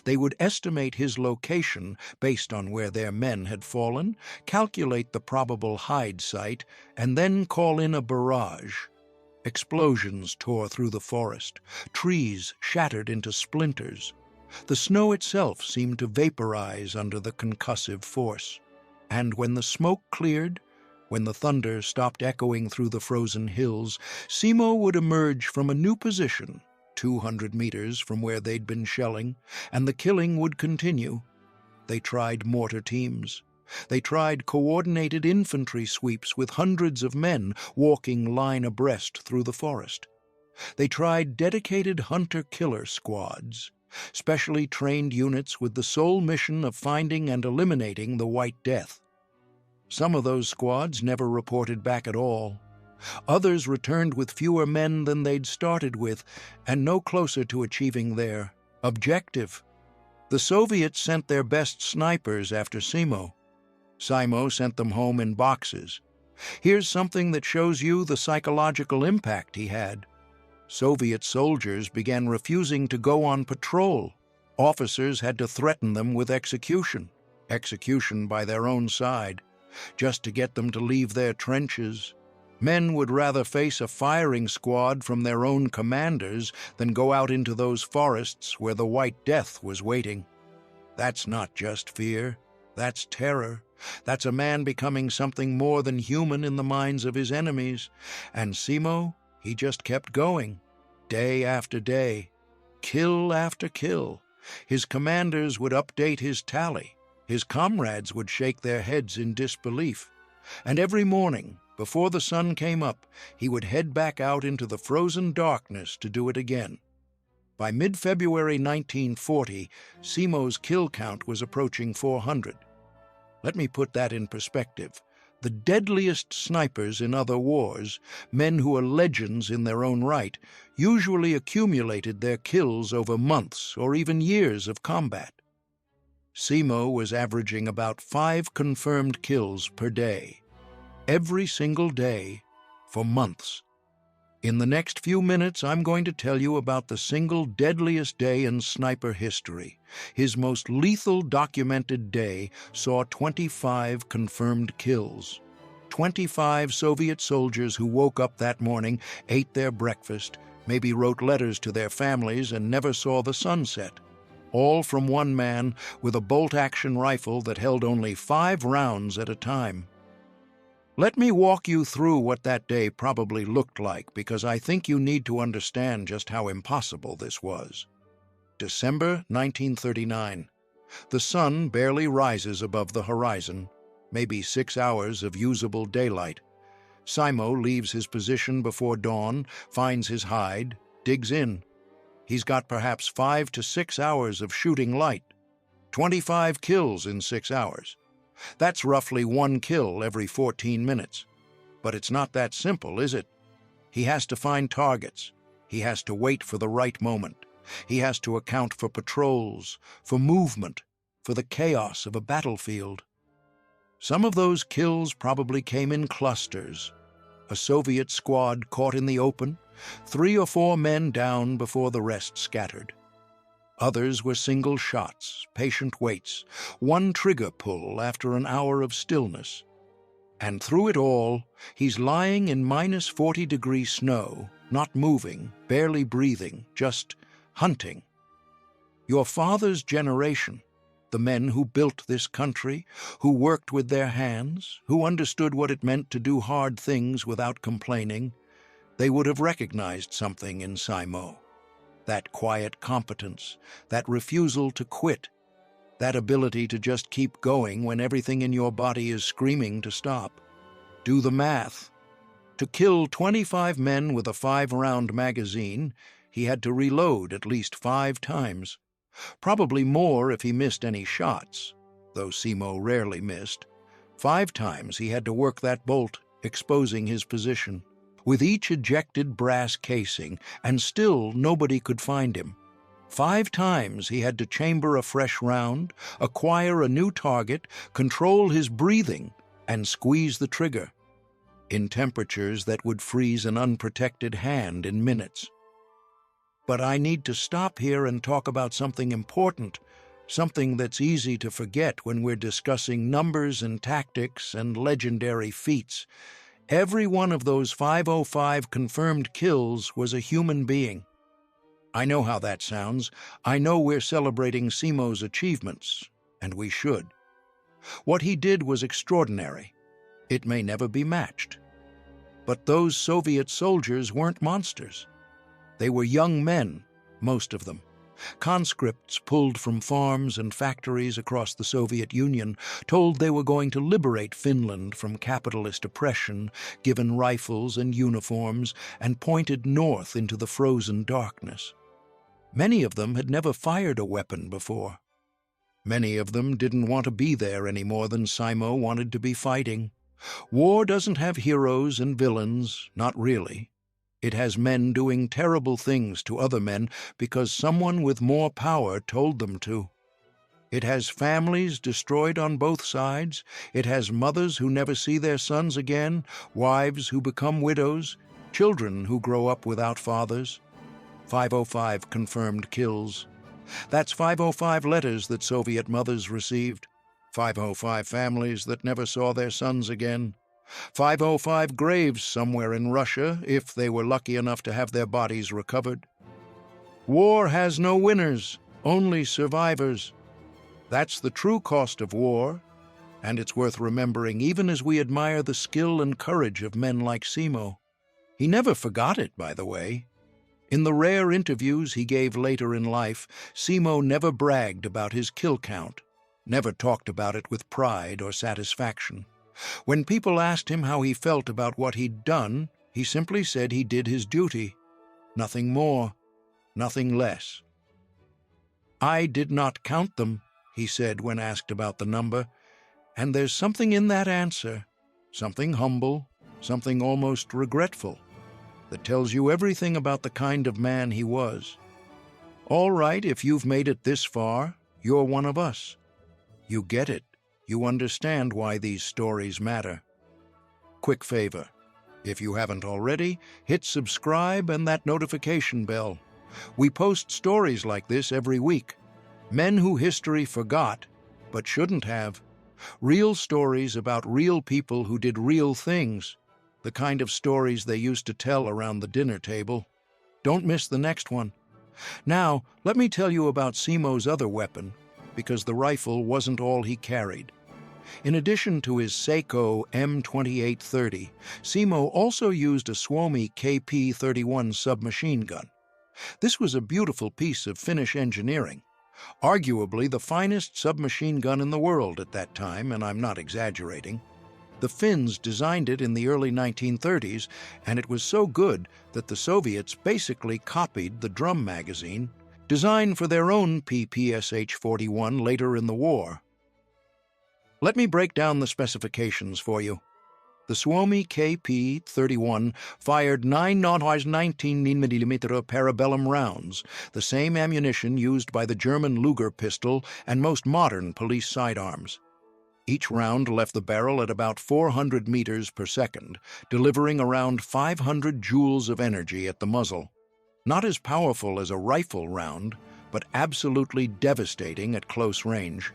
They would estimate his location based on where their men had fallen, calculate the probable hide site, and then call in a barrage. Explosions tore through the forest. Trees shattered into splinters. The snow itself seemed to vaporize under the concussive force. And when the smoke cleared, when the thunder stopped echoing through the frozen hills, Simo would emerge from a new position, 200 meters from where they'd been shelling, and the killing would continue. They tried mortar teams. They tried coordinated infantry sweeps with hundreds of men walking line abreast through the forest. They tried dedicated hunter-killer squads, specially trained units with the sole mission of finding and eliminating the White Death. Some of those squads never reported back at all. Others returned with fewer men than they'd started with, and no closer to achieving their objective. The Soviets sent their best snipers after Simo. Simo sent them home in boxes. Here's something that shows you the psychological impact he had. Soviet soldiers began refusing to go on patrol. Officers had to threaten them with execution by their own side, just to get them to leave their trenches. Men would rather face a firing squad from their own commanders than go out into those forests where the White Death was waiting. That's not just fear. That's terror. That's a man becoming something more than human in the minds of his enemies. And Simo, he just kept going, day after day, kill after kill. His commanders would update his tally. His comrades would shake their heads in disbelief. And every morning, before the sun came up, he would head back out into the frozen darkness to do it again. By mid-February 1940, Simo's kill count was approaching 400. Let me put that in perspective. The deadliest snipers in other wars, men who are legends in their own right, usually accumulated their kills over months or even years of combat. Simo was averaging about 5 confirmed kills per day, every single day, for months. In the next few minutes, I'm going to tell you about the single deadliest day in sniper history. His most lethal documented day saw 25 confirmed kills. 25 Soviet soldiers who woke up that morning, ate their breakfast, maybe wrote letters to their families, and never saw the sunset. All from one man with a bolt-action rifle that held only 5 rounds at a time. Let me walk you through what that day probably looked like, because I think you need to understand just how impossible this was. December 1939. The sun barely rises above the horizon, maybe 6 hours of usable daylight. Simo leaves his position before dawn, finds his hide, digs in. He's got perhaps 5 to 6 hours of shooting light. 25 kills in 6 hours. That's roughly 1 kill every 14 minutes. But it's not that simple, is it? He has to find targets. He has to wait for the right moment. He has to account for patrols, for movement, for the chaos of a battlefield. Some of those kills probably came in clusters. A Soviet squad caught in the open, 3 or 4 men down before the rest scattered. Others were single shots, patient waits, 1 trigger pull after an hour of stillness. And through it all, he's lying in -40-degree snow, not moving, barely breathing, just hunting. Your father's generation, the men who built this country, who worked with their hands, who understood what it meant to do hard things without complaining, they would have recognized something in Simo. That quiet competence, that refusal to quit, that ability to just keep going when everything in your body is screaming to stop. Do the math. To kill 25 men with a 5-round magazine, he had to reload at least 5 times. Probably more if he missed any shots, though Simo rarely missed. 5 times he had to work that bolt, exposing his position. With each ejected brass casing, and still nobody could find him. 5 times he had to chamber a fresh round, acquire a new target, control his breathing, and squeeze the trigger, in temperatures that would freeze an unprotected hand in minutes. But I need to stop here and talk about something important, something that's easy to forget when we're discussing numbers and tactics and legendary feats. Every one of those 505 confirmed kills was a human being. I know how that sounds. I know we're celebrating Simo's achievements, and we should. What he did was extraordinary. It may never be matched. But those Soviet soldiers weren't monsters. They were young men, most of them. Conscripts pulled from farms and factories across the Soviet Union, told they were going to liberate Finland from capitalist oppression, given rifles and uniforms, and pointed north into the frozen darkness. Many of them had never fired a weapon before. Many of them didn't want to be there any more than Simo wanted to be fighting. War doesn't have heroes and villains, not really. It has men doing terrible things to other men because someone with more power told them to. It has families destroyed on both sides. It has mothers who never see their sons again, wives who become widows, children who grow up without fathers. 505 confirmed kills. That's 505 letters that Soviet mothers received. 505 families that never saw their sons again. 505 graves somewhere in Russia, if they were lucky enough to have their bodies recovered. War has no winners, only survivors. That's the true cost of war, and it's worth remembering even as we admire the skill and courage of men like Simo. He never forgot it, by the way. In the rare interviews he gave later in life, Simo never bragged about his kill count, never talked about it with pride or satisfaction. When people asked him how he felt about what he'd done, he simply said he did his duty. Nothing more, nothing less. "I did not count them," he said when asked about the number, and there's something in that answer, something humble, something almost regretful, that tells you everything about the kind of man he was. All right, if you've made it this far, you're one of us. You get it. You understand why these stories matter. Quick favor. If you haven't already, hit subscribe and that notification bell. We post stories like this every week. Men who history forgot, but shouldn't have. Real stories about real people who did real things. The kind of stories they used to tell around the dinner table. Don't miss the next one. Now, let me tell you about Simo's other weapon, because the rifle wasn't all he carried. In addition to his Seiko M2830, Simo also used a Suomi KP-31 submachine gun. This was a beautiful piece of Finnish engineering, arguably the finest submachine gun in the world at that time, and I'm not exaggerating. The Finns designed it in the early 1930s, and it was so good that the Soviets basically copied the drum magazine, designed for their own PPSH-41 later in the war. Let me break down the specifications for you. The Suomi KP-31 fired 9.19mm parabellum rounds, the same ammunition used by the German Luger pistol and most modern police sidearms. Each round left the barrel at about 400 meters per second, delivering around 500 joules of energy at the muzzle. Not as powerful as a rifle round, but absolutely devastating at close range.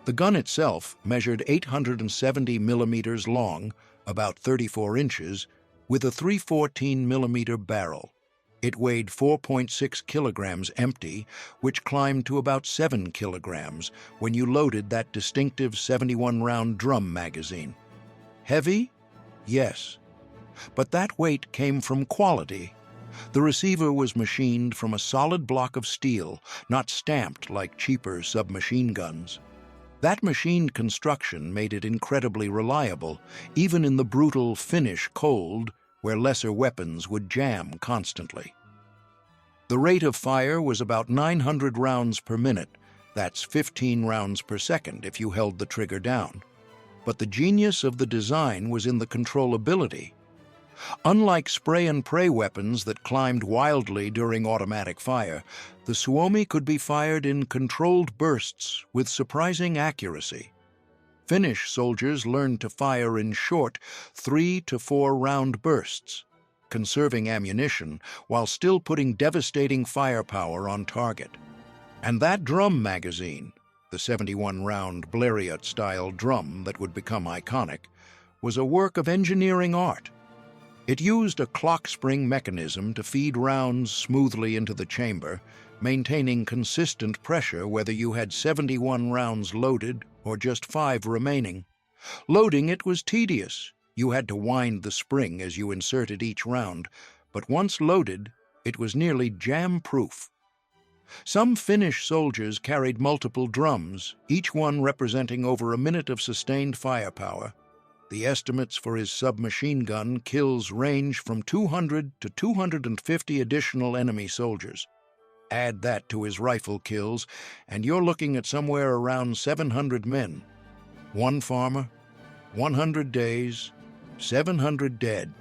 The gun itself measured 870 millimeters long, about 34 inches, with a 314 millimeter barrel. It weighed 4.6 kilograms empty, which climbed to about 7 kilograms when you loaded that distinctive 71-round drum magazine. Heavy? Yes. But that weight came from quality. The receiver was machined from a solid block of steel, not stamped like cheaper submachine guns. That machined construction made it incredibly reliable, even in the brutal Finnish cold, where lesser weapons would jam constantly. The rate of fire was about 900 rounds per minute. That's 15 rounds per second if you held the trigger down. But the genius of the design was in the controllability. Unlike spray-and-pray weapons that climbed wildly during automatic fire, the Suomi could be fired in controlled bursts with surprising accuracy. Finnish soldiers learned to fire in short 3 to 4 round bursts, conserving ammunition while still putting devastating firepower on target. And that drum magazine, the 71-round Blériot-style drum that would become iconic, was a work of engineering art. It used a clock spring mechanism to feed rounds smoothly into the chamber, maintaining consistent pressure whether you had 71 rounds loaded or just 5 remaining. Loading it was tedious. You had to wind the spring as you inserted each round, but once loaded, it was nearly jam-proof. Some Finnish soldiers carried multiple drums, each one representing over a minute of sustained firepower. The estimates for his submachine gun kills range from 200 to 250 additional enemy soldiers. Add that to his rifle kills, and you're looking at somewhere around 700 men. One farmer, 100 days, 700 dead.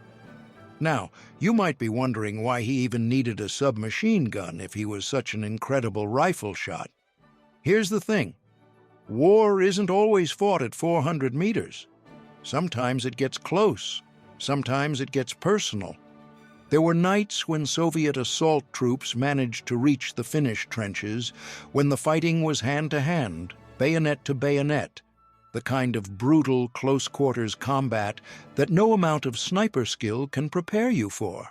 Now, you might be wondering why he even needed a submachine gun if he was such an incredible rifle shot. Here's the thing. War isn't always fought at 400 meters. Sometimes it gets close. Sometimes it gets personal. There were nights when Soviet assault troops managed to reach the Finnish trenches, when the fighting was hand-to-hand, bayonet to bayonet, the kind of brutal close-quarters combat that no amount of sniper skill can prepare you for.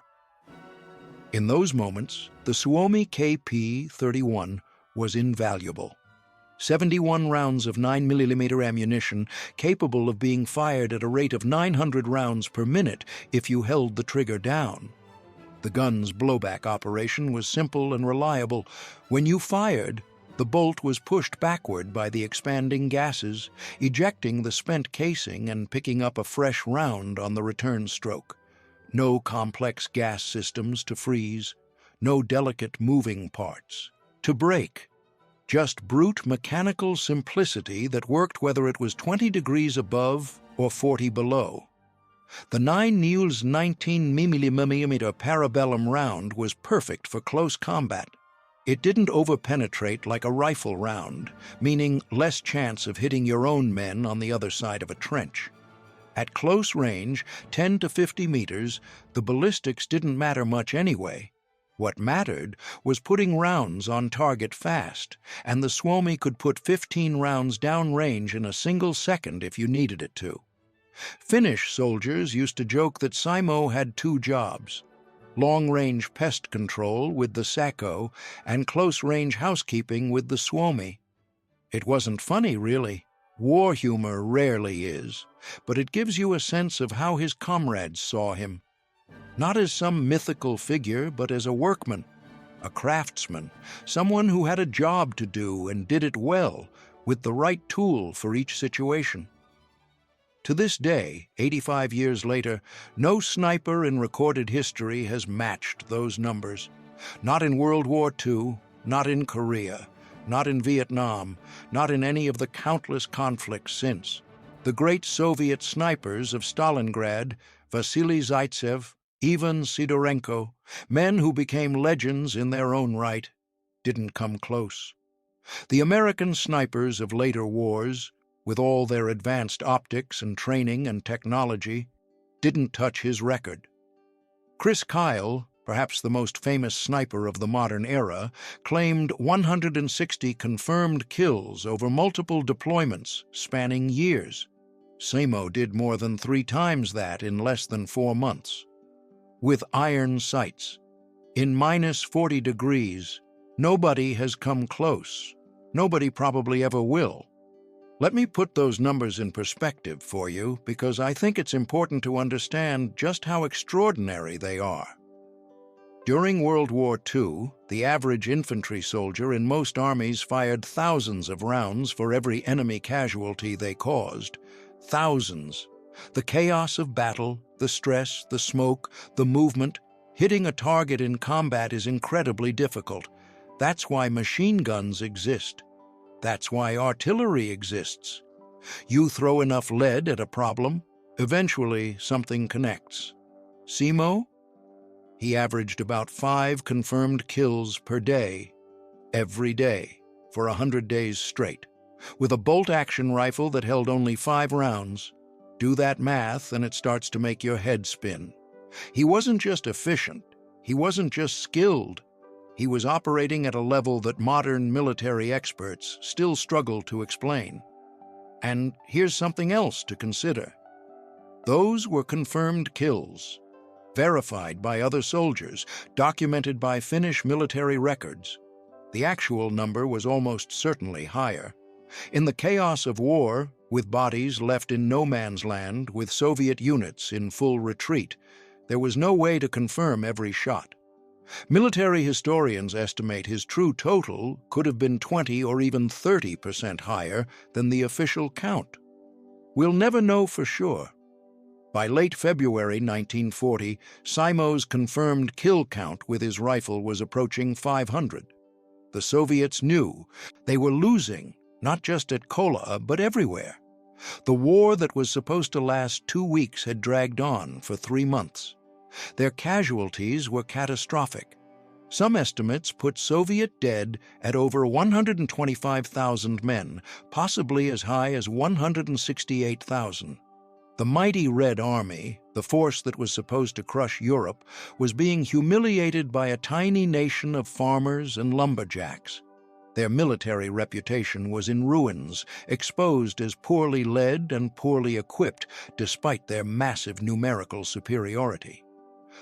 In those moments, the Suomi KP-31 was invaluable. 71 rounds of 9mm ammunition capable of being fired at a rate of 900 rounds per minute if you held the trigger down. The gun's blowback operation was simple and reliable. When you fired, The bolt was pushed backward by the expanding gases, ejecting the spent casing and picking up a fresh round on the return stroke. No complex gas systems to freeze, no delicate moving parts to break. Just brute mechanical simplicity that worked whether it was 20 degrees above or 40 below. The 9 Newell's 19mm parabellum round was perfect for close combat. It didn't overpenetrate like a rifle round, meaning less chance of hitting your own men on the other side of a trench. At close range, 10 to 50 meters, the ballistics didn't matter much anyway. What mattered was putting rounds on target fast, and the Suomi could put 15 rounds downrange in a single second if you needed it to. Finnish soldiers used to joke that Simo had 2 jobs: long-range pest control with the Sacco and close-range housekeeping with the Suomi. It wasn't funny, really. War humor rarely is, but it gives you a sense of how his comrades saw him. Not as some mythical figure, but as a workman, a craftsman, someone who had a job to do and did it well, with the right tool for each situation. To this day, 85 years later, no sniper in recorded history has matched those numbers. Not in World War II, not in Korea, not in Vietnam, not in any of the countless conflicts since. The great Soviet snipers of Stalingrad, Vasily Zaitsev, Ivan Sidorenko, men who became legends in their own right, didn't come close. The American snipers of later wars, with all their advanced optics and training and technology, didn't touch his record. Chris Kyle, perhaps the most famous sniper of the modern era, claimed 160 confirmed kills over multiple deployments spanning years. Simo did more than 3 times that in less than 4 months. With iron sights, in minus 40 degrees, nobody has come close. Nobody probably ever will. Let me put those numbers in perspective for you, because I think it's important to understand just how extraordinary they are. During World War II, the average infantry soldier in most armies fired thousands of rounds for every enemy casualty they caused. Thousands. The chaos of battle, the stress, the smoke, the movement, hitting a target in combat is incredibly difficult. That's why machine guns exist. That's why artillery exists. You throw enough lead at a problem, eventually something connects. Simo? He averaged about 5 confirmed kills per day, every day, for 100 days straight, with a bolt-action rifle that held only 5 rounds. Do that math and it starts to make your head spin. He wasn't just efficient. He wasn't just skilled. He was operating at a level that modern military experts still struggle to explain. And here's something else to consider. Those were confirmed kills, verified by other soldiers, documented by Finnish military records. The actual number was almost certainly higher. In the chaos of war, with bodies left in no man's land, with Soviet units in full retreat, there was no way to confirm every shot. Military historians estimate his true total could have been 20 or even 30% higher than the official count. We'll never know for sure. By late February 1940, Simo's confirmed kill count with his rifle was approaching 500. The Soviets knew they were losing, not just at Kola, but everywhere. The war that was supposed to last 2 weeks had dragged on for 3 months. Their casualties were catastrophic. Some estimates put Soviet dead at over 125,000 men, possibly as high as 168,000. The mighty Red Army, the force that was supposed to crush Europe, was being humiliated by a tiny nation of farmers and lumberjacks. Their military reputation was in ruins, exposed as poorly led and poorly equipped, despite their massive numerical superiority.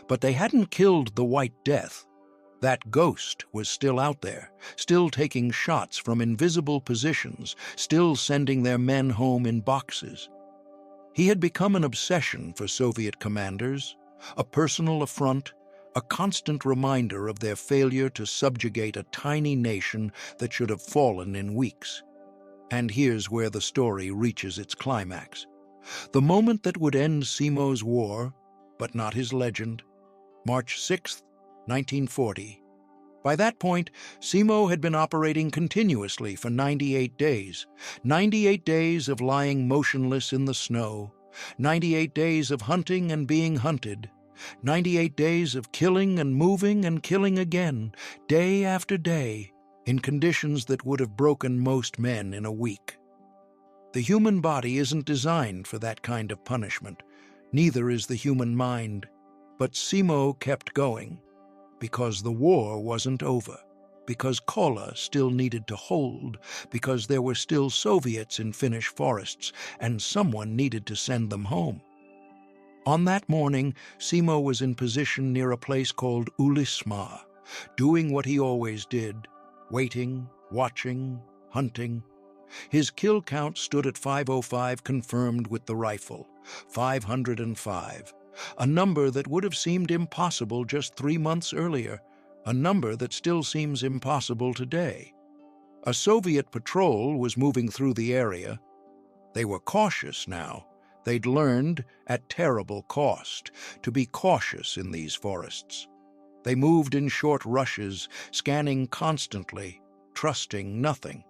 But they hadn't killed the White Death. That ghost was still out there, still taking shots from invisible positions, still sending their men home in boxes. He had become an obsession for Soviet commanders, a personal affront, a constant reminder of their failure to subjugate a tiny nation that should have fallen in weeks. And here's where the story reaches its climax. The moment that would end Simo's war, but not his legend. March 6th, 1940. By that point, Simo had been operating continuously for 98 days. 98 days of lying motionless in the snow. 98 days of hunting and being hunted. 98 days of killing and moving and killing again, day after day, in conditions that would have broken most men in a week. The human body isn't designed for that kind of punishment. Neither is the human mind. But Simo kept going, because the war wasn't over, because Kolla still needed to hold, because there were still Soviets in Finnish forests, and someone needed to send them home. On that morning, Simo was in position near a place called Ulisma, doing what he always did, waiting, watching, hunting. His kill count stood at 505, confirmed with the rifle, 505, a number that would have seemed impossible just 3 months earlier, a number that still seems impossible today. A Soviet patrol was moving through the area. They were cautious now. They'd learned, at terrible cost, to be cautious in these forests. They moved in short rushes, scanning constantly, trusting nothing.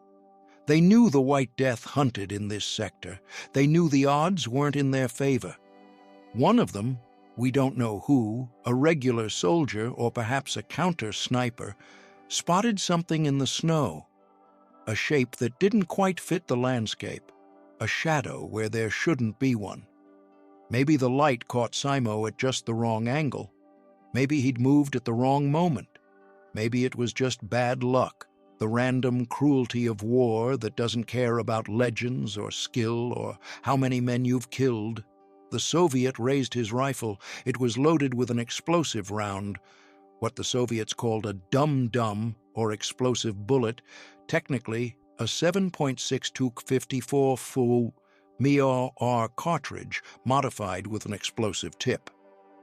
They knew the White Death hunted in this sector. They knew the odds weren't in their favor. One of them, we don't know who, a regular soldier or perhaps a counter-sniper, spotted something in the snow, a shape that didn't quite fit the landscape, a shadow where there shouldn't be one. Maybe the light caught Simo at just the wrong angle. Maybe he'd moved at the wrong moment. Maybe it was just bad luck, the random cruelty of war that doesn't care about legends or skill or how many men you've killed. The Soviet raised his rifle. It was loaded with an explosive round, what the Soviets called a dum-dum or explosive bullet, technically a 7.62 54 full MIR cartridge modified with an explosive tip.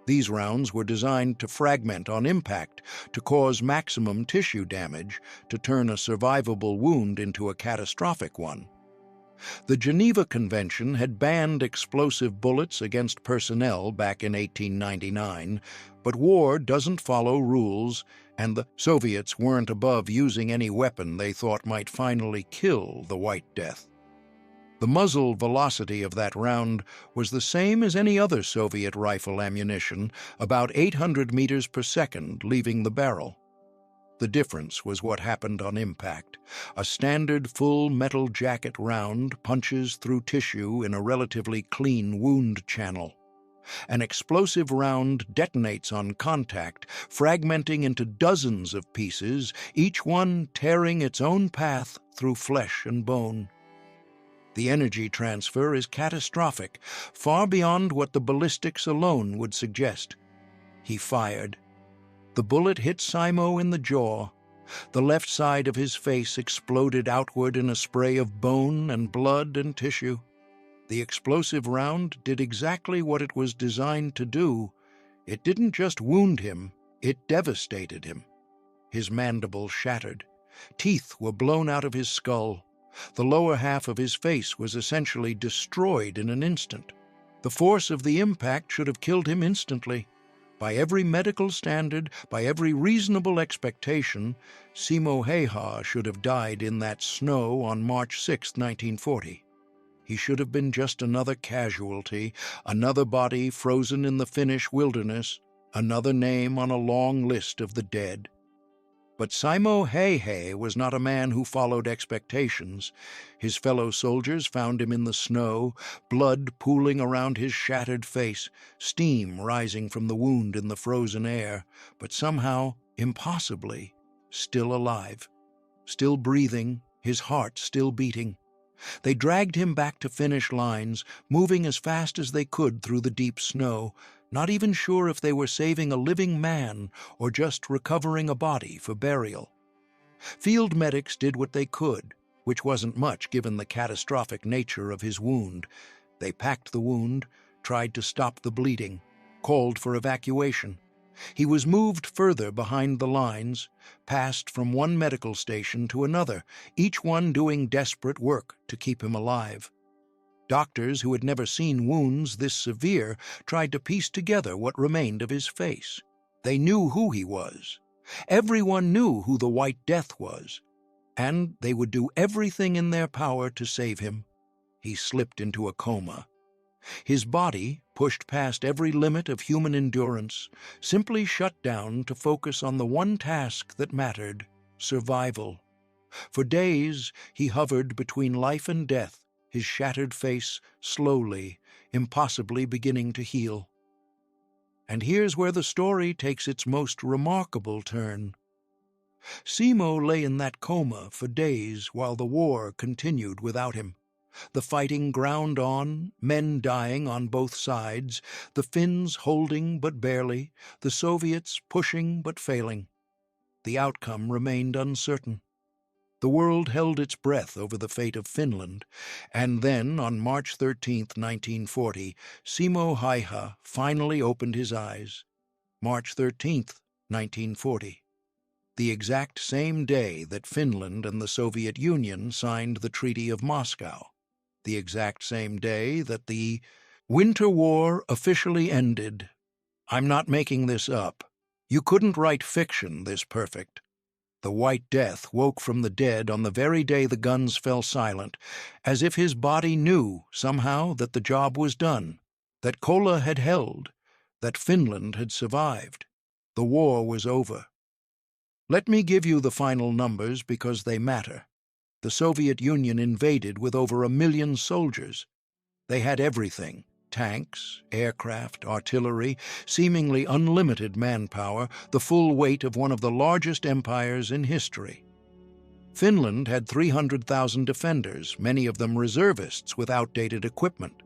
These rounds were designed to fragment on impact, to cause maximum tissue damage, to turn a survivable wound into a catastrophic one. The Geneva Convention had banned explosive bullets against personnel back in 1899, but war doesn't follow rules, and the Soviets weren't above using any weapon they thought might finally kill the White Death. The muzzle velocity of that round was the same as any other Soviet rifle ammunition, about 800 meters per second leaving the barrel. The difference was what happened on impact. A standard full metal jacket round punches through tissue in a relatively clean wound channel. An explosive round detonates on contact, fragmenting into dozens of pieces, each one tearing its own path through flesh and bone. The energy transfer is catastrophic, far beyond what the ballistics alone would suggest. He fired. The bullet hit Simo in the jaw. The left side of his face exploded outward in a spray of bone and blood and tissue. The explosive round did exactly what it was designed to do. It didn't just wound him, it devastated him. His mandible shattered. Teeth were blown out of his skull. The lower half of his face was essentially destroyed in an instant. The force of the impact should have killed him instantly. By every medical standard, by every reasonable expectation, Simo Häyhä should have died in that snow on March 6, 1940. He should have been just another casualty, another body frozen in the Finnish wilderness, another name on a long list of the dead. But Simo Häyhä was not a man who followed expectations. His fellow soldiers found him in the snow, blood pooling around his shattered face, steam rising from the wound in the frozen air, but somehow, impossibly, still alive, still breathing, his heart still beating. They dragged him back to Finnish lines, moving as fast as they could through the deep snow, not even sure if they were saving a living man or just recovering a body for burial. Field medics did what they could, which wasn't much given the catastrophic nature of his wound. They packed the wound, tried to stop the bleeding, called for evacuation. He was moved further behind the lines, passed from one medical station to another, each one doing desperate work to keep him alive. Doctors who had never seen wounds this severe tried to piece together what remained of his face. They knew who he was. Everyone knew who the White Death was, and they would do everything in their power to save him. He slipped into a coma. His body, pushed past every limit of human endurance, simply shut down to focus on the one task that mattered: survival. For days he hovered between life and death, his shattered face slowly, impossibly beginning to heal. And here's where the story takes its most remarkable turn. Simo lay in that coma for days while the war continued without him. The fighting ground on, men dying on both sides, the Finns holding but barely, the Soviets pushing but failing. The outcome remained uncertain. The world held its breath over the fate of Finland, and then, on March 13, 1940, Simo Häyhä finally opened his eyes. March 13, 1940. The exact same day that Finland and the Soviet Union signed the Treaty of Moscow. The exact same day that the Winter War officially ended. I'm not making this up. You couldn't write fiction this perfect. The White Death woke from the dead on the very day the guns fell silent, as if his body knew, somehow, that the job was done, that Kola had held, that Finland had survived. The war was over. Let me give you the final numbers because they matter. The Soviet Union invaded with over 1 million soldiers. They had everything: tanks, aircraft, artillery, seemingly unlimited manpower, the full weight of one of the largest empires in history. Finland had 300,000 defenders, many of them reservists with outdated equipment.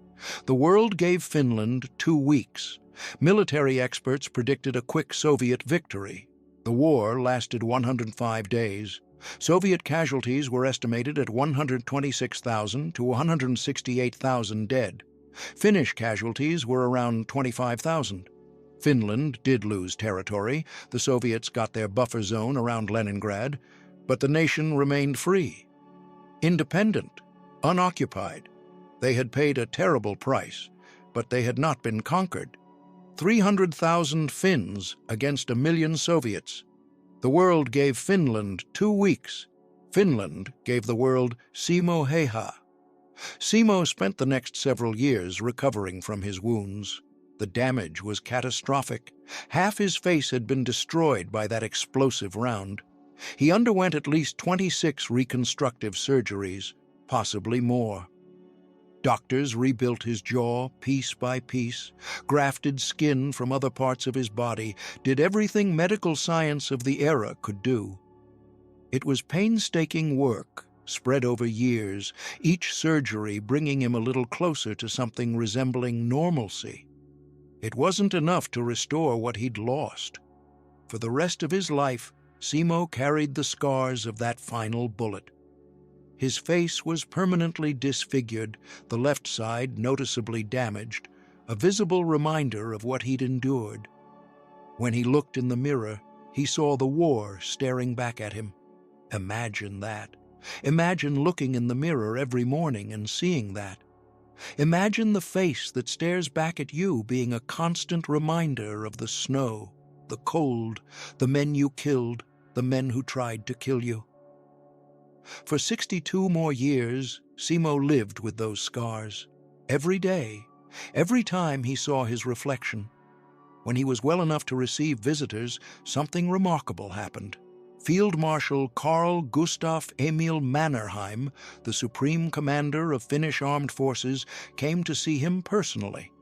The world gave Finland 2 weeks. Military experts predicted a quick Soviet victory. The war lasted 105 days. Soviet casualties were estimated at 126,000 to 168,000 dead. Finnish casualties were around 25,000. Finland did lose territory. The Soviets got their buffer zone around Leningrad, but the nation remained free, independent, unoccupied. They had paid a terrible price, but they had not been conquered. 300,000 Finns against 1 million Soviets. The world gave Finland 2 weeks. Finland gave the world Simo Häyhä. Simo spent the next several years recovering from his wounds. The damage was catastrophic. Half his face had been destroyed by that explosive round. He underwent at least 26 reconstructive surgeries, possibly more. Doctors rebuilt his jaw piece by piece, grafted skin from other parts of his body, did everything medical science of the era could do. It was painstaking work, spread over years, each surgery bringing him a little closer to something resembling normalcy. It wasn't enough to restore what he'd lost. For the rest of his life, Simo carried the scars of that final bullet. His face was permanently disfigured, the left side noticeably damaged, a visible reminder of what he'd endured. When he looked in the mirror, he saw the war staring back at him. Imagine that. Imagine looking in the mirror every morning and seeing that. Imagine the face that stares back at you being a constant reminder of the snow, the cold, the men you killed, the men who tried to kill you. For 62 more years, Simo lived with those scars. Every day, every time he saw his reflection. When he was well enough to receive visitors, something remarkable happened. Field Marshal Carl Gustaf Emil Mannerheim, the supreme commander of Finnish armed forces, came to see him personally.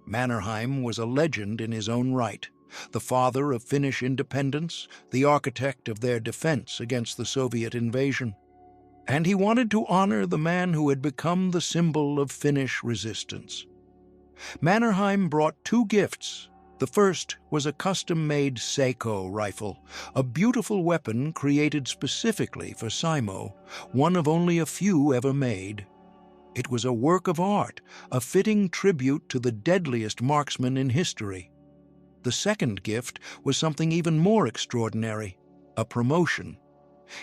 Mannerheim was a legend in his own right, the father of Finnish independence, the architect of their defense against the Soviet invasion. And he wanted to honor the man who had become the symbol of Finnish resistance. Mannerheim brought 2 gifts. The first was a custom-made Seiko rifle, a beautiful weapon created specifically for Simo, one of only a few ever made. It was a work of art, a fitting tribute to the deadliest marksman in history. The second gift was something even more extraordinary, a promotion.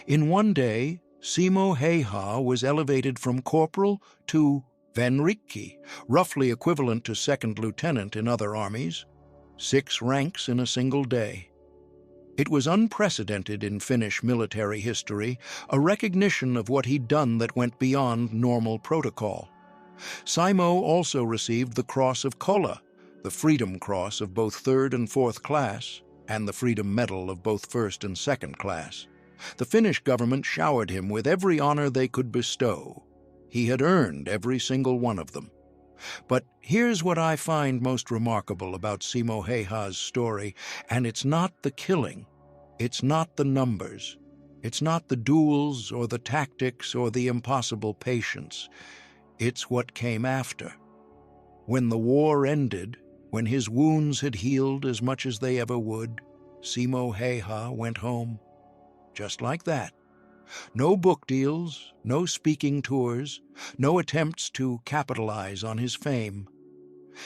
In one day, Simo Häyhä was elevated from corporal to venrikki, roughly equivalent to second lieutenant in other armies, 6 ranks in a single day. It was unprecedented in Finnish military history, a recognition of what he'd done that went beyond normal protocol. Simo also received the Cross of Kolla, the Freedom Cross of both 3rd and 4th class, and the Freedom Medal of both 1st and 2nd class. The Finnish government showered him with every honor they could bestow. He had earned every single one of them. But here's what I find most remarkable about Simo Häyhä's story, and it's not the killing, it's not the numbers, it's not the duels or the tactics or the impossible patience. It's what came after. When the war ended, when his wounds had healed as much as they ever would, Simo Häyhä went home. Just like that. No book deals, no speaking tours, no attempts to capitalize on his fame.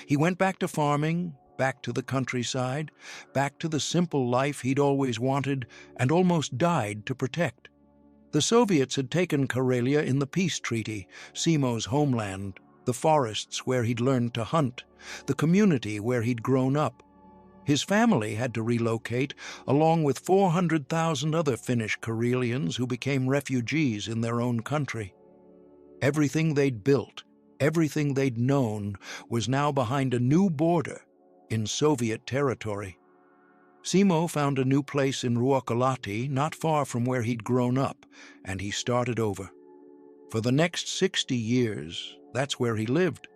He went back to farming, back to the countryside, back to the simple life he'd always wanted and almost died to protect. The Soviets had taken Karelia in the peace treaty, Simo's homeland, the forests where he'd learned to hunt, the community where he'd grown up. His family had to relocate, along with 400,000 other Finnish Karelians who became refugees in their own country. Everything they'd built, everything they'd known, was now behind a new border in Soviet territory. Simo found a new place in Ruokolahti, not far from where he'd grown up, and he started over. For the next 60 years, that's where he lived.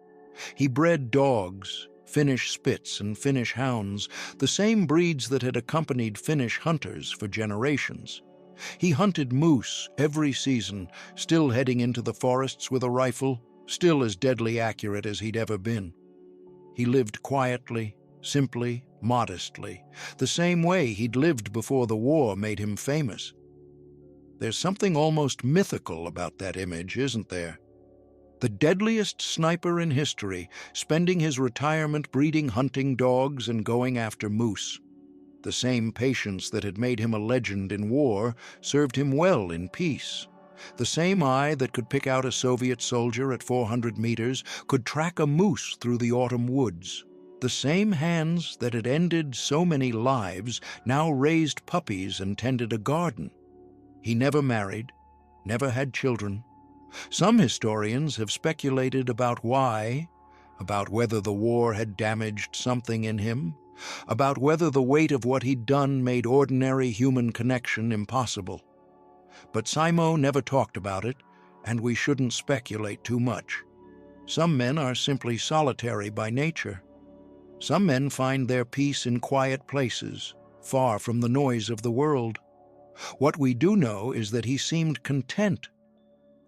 He bred dogs, Finnish Spits and Finnish Hounds, the same breeds that had accompanied Finnish hunters for generations. He hunted moose every season, still heading into the forests with a rifle, still as deadly accurate as he'd ever been. He lived quietly, simply, modestly, the same way he'd lived before the war made him famous. There's something almost mythical about that image, isn't there? The deadliest sniper in history, spending his retirement breeding hunting dogs and going after moose. The same patience that had made him a legend in war served him well in peace. The same eye that could pick out a Soviet soldier at 400 meters could track a moose through the autumn woods. The same hands that had ended so many lives now raised puppies and tended a garden. He never married, never had children. Some historians have speculated about why, about whether the war had damaged something in him, about whether the weight of what he'd done made ordinary human connection impossible. But Simo never talked about it, and we shouldn't speculate too much. Some men are simply solitary by nature. Some men find their peace in quiet places, far from the noise of the world. What we do know is that he seemed content.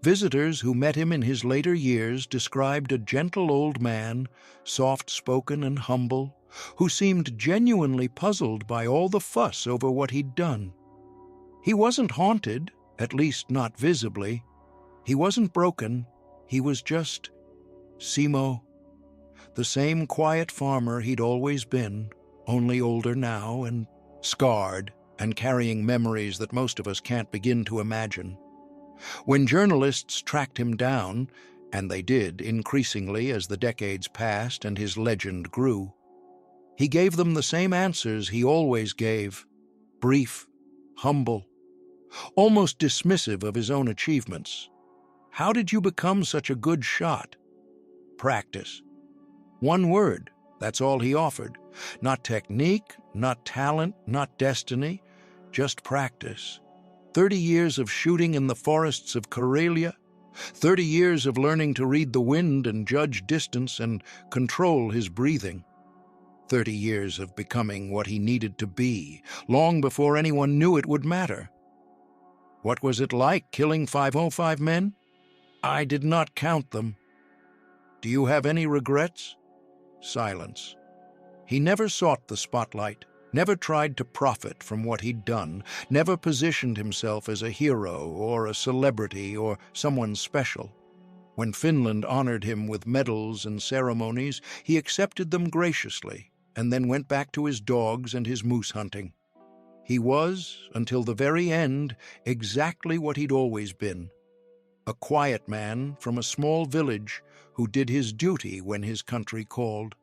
Visitors who met him in his later years described a gentle old man, soft-spoken and humble, who seemed genuinely puzzled by all the fuss over what he'd done. He wasn't haunted, at least not visibly. He wasn't broken. He was just Simo, the same quiet farmer he'd always been, only older now and scarred and carrying memories that most of us can't begin to imagine. When journalists tracked him down, and they did increasingly as the decades passed and his legend grew, he gave them the same answers he always gave, brief, humble, almost dismissive of his own achievements. How did you become such a good shot? Practice. One word, that's all he offered. Not technique, not talent, not destiny, just practice. 30 years of shooting in the forests of Karelia, 30 years of learning to read the wind and judge distance and control his breathing. 30 years of becoming what he needed to be, long before anyone knew it would matter. What was it like killing 505 men? I did not count them. Do you have any regrets? Silence. He never sought the spotlight, never tried to profit from what he'd done, never positioned himself as a hero or a celebrity or someone special. When Finland honored him with medals and ceremonies, he accepted them graciously, and then went back to his dogs and his moose hunting. He was, until the very end, exactly what he'd always been. A quiet man from a small village who did his duty when his country called.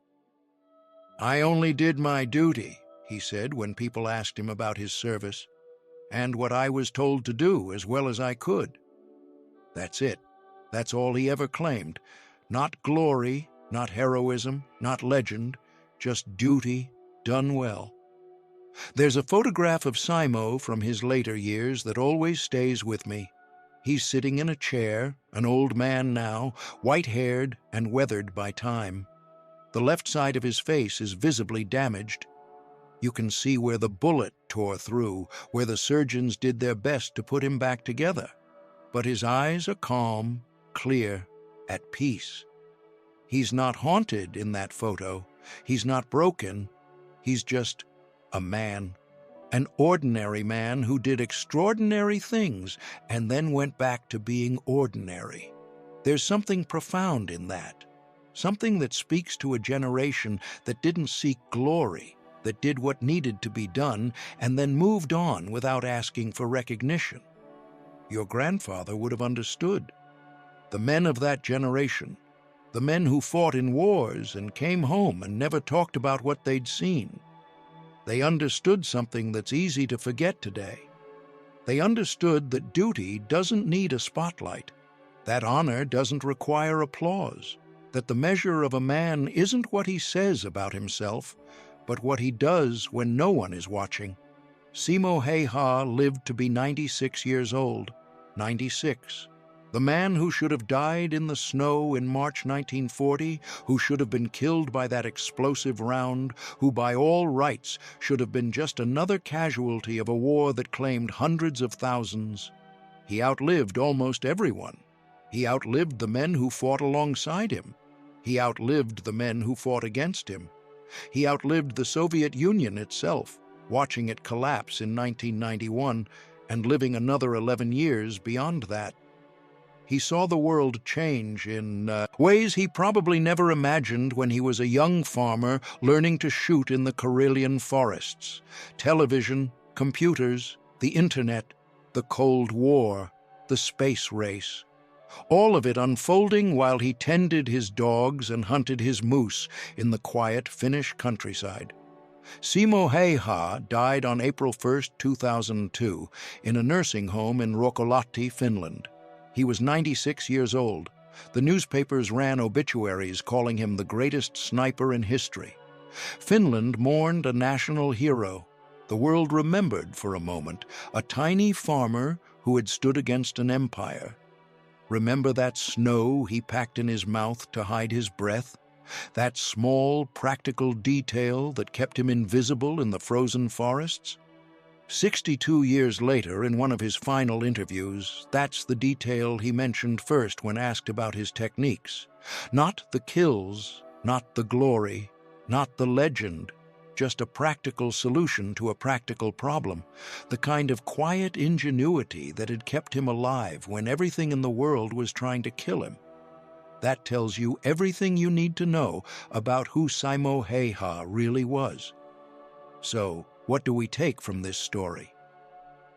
"I only did my duty," he said when people asked him about his service, "and what I was told to do as well as I could." That's it. That's all he ever claimed. Not glory, not heroism, not legend, just duty done well. There's a photograph of Simo from his later years that always stays with me. He's sitting in a chair, an old man now, white-haired and weathered by time. The left side of his face is visibly damaged. You can see where the bullet tore through, where the surgeons did their best to put him back together. But his eyes are calm, clear, at peace. He's not haunted in that photo. He's not broken. He's just a man. An ordinary man who did extraordinary things and then went back to being ordinary. There's something profound in that. Something that speaks to a generation that didn't seek glory, that did what needed to be done, and then moved on without asking for recognition. Your grandfather would have understood. The men of that generation, the men who fought in wars and came home and never talked about what they'd seen. They understood something that's easy to forget today. They understood that duty doesn't need a spotlight, that honor doesn't require applause, that the measure of a man isn't what he says about himself, but what he does when no one is watching. Simo Häyhä lived to be 96 years old. 96. The man who should have died in the snow in March 1940, who should have been killed by that explosive round, who by all rights should have been just another casualty of a war that claimed hundreds of thousands. He outlived almost everyone. He outlived the men who fought alongside him. He outlived the men who fought against him. He outlived the Soviet Union itself, watching it collapse in 1991 and living another 11 years beyond that. He saw the world change in ways he probably never imagined when he was a young farmer learning to shoot in the Karelian forests. Television, computers, the internet, the Cold War, the space race. All of it unfolding while he tended his dogs and hunted his moose in the quiet Finnish countryside. Simo Häyhä died on April 1, 2002, in a nursing home in Ruokolahti, Finland. He was 96 years old. The newspapers ran obituaries calling him the greatest sniper in history. Finland mourned a national hero. The world remembered for a moment a tiny farmer who had stood against an empire. Remember that snow he packed in his mouth to hide his breath? That small, practical detail that kept him invisible in the frozen forests? 62 years later, in one of his final interviews, that's the detail he mentioned first when asked about his techniques. Not the kills, not the glory, not the legend, just a practical solution to a practical problem, the kind of quiet ingenuity that had kept him alive when everything in the world was trying to kill him. That tells you everything you need to know about who Simo Häyhä really was. So, what do we take from this story?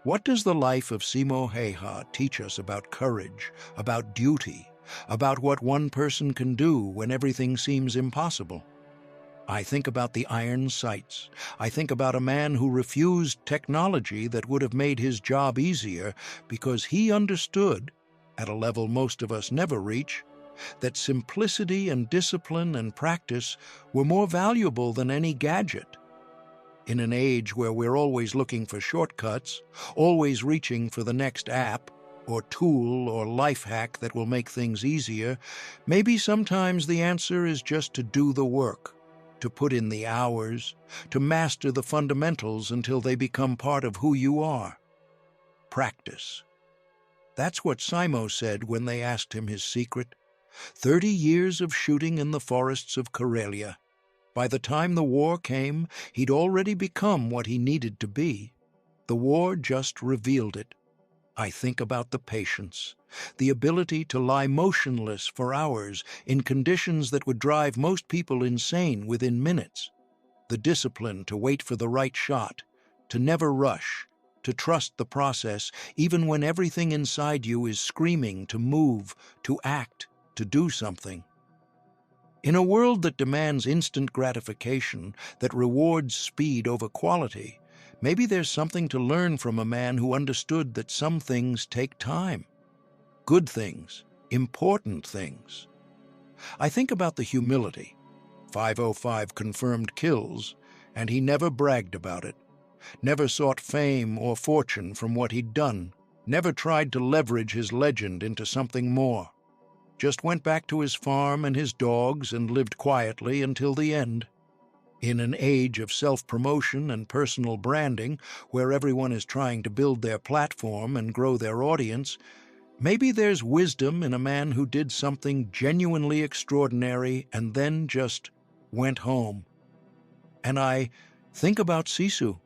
What does the life of Simo Häyhä teach us about courage, about duty, about what one person can do when everything seems impossible? I think about the iron sights. I think about a man who refused technology that would have made his job easier because he understood, at a level most of us never reach, that simplicity and discipline and practice were more valuable than any gadget. In an age where we're always looking for shortcuts, always reaching for the next app or tool or life hack that will make things easier, maybe sometimes the answer is just to do the work, to put in the hours, to master the fundamentals until they become part of who you are. Practice. That's what Simo said when they asked him his secret. 30 years of shooting in the forests of Karelia. By the time the war came, he'd already become what he needed to be. The war just revealed it. I think about the patience, the ability to lie motionless for hours in conditions that would drive most people insane within minutes. the discipline to wait for the right shot, to never rush, to trust the process even when everything inside you is screaming to move, to act, to do something. In a world that demands instant gratification, that rewards speed over quality, maybe there's something to learn from a man who understood that some things take time. Good things, important things. I think about the humility. 505 confirmed kills, and he never bragged about it. Never sought fame or fortune from what he'd done. Never tried to leverage his legend into something more. Just went back to his farm and his dogs and lived quietly until the end. In an age of self-promotion and personal branding, where everyone is trying to build their platform and grow their audience, maybe there's wisdom in a man who did something genuinely extraordinary and then just went home. And I think about Sisu.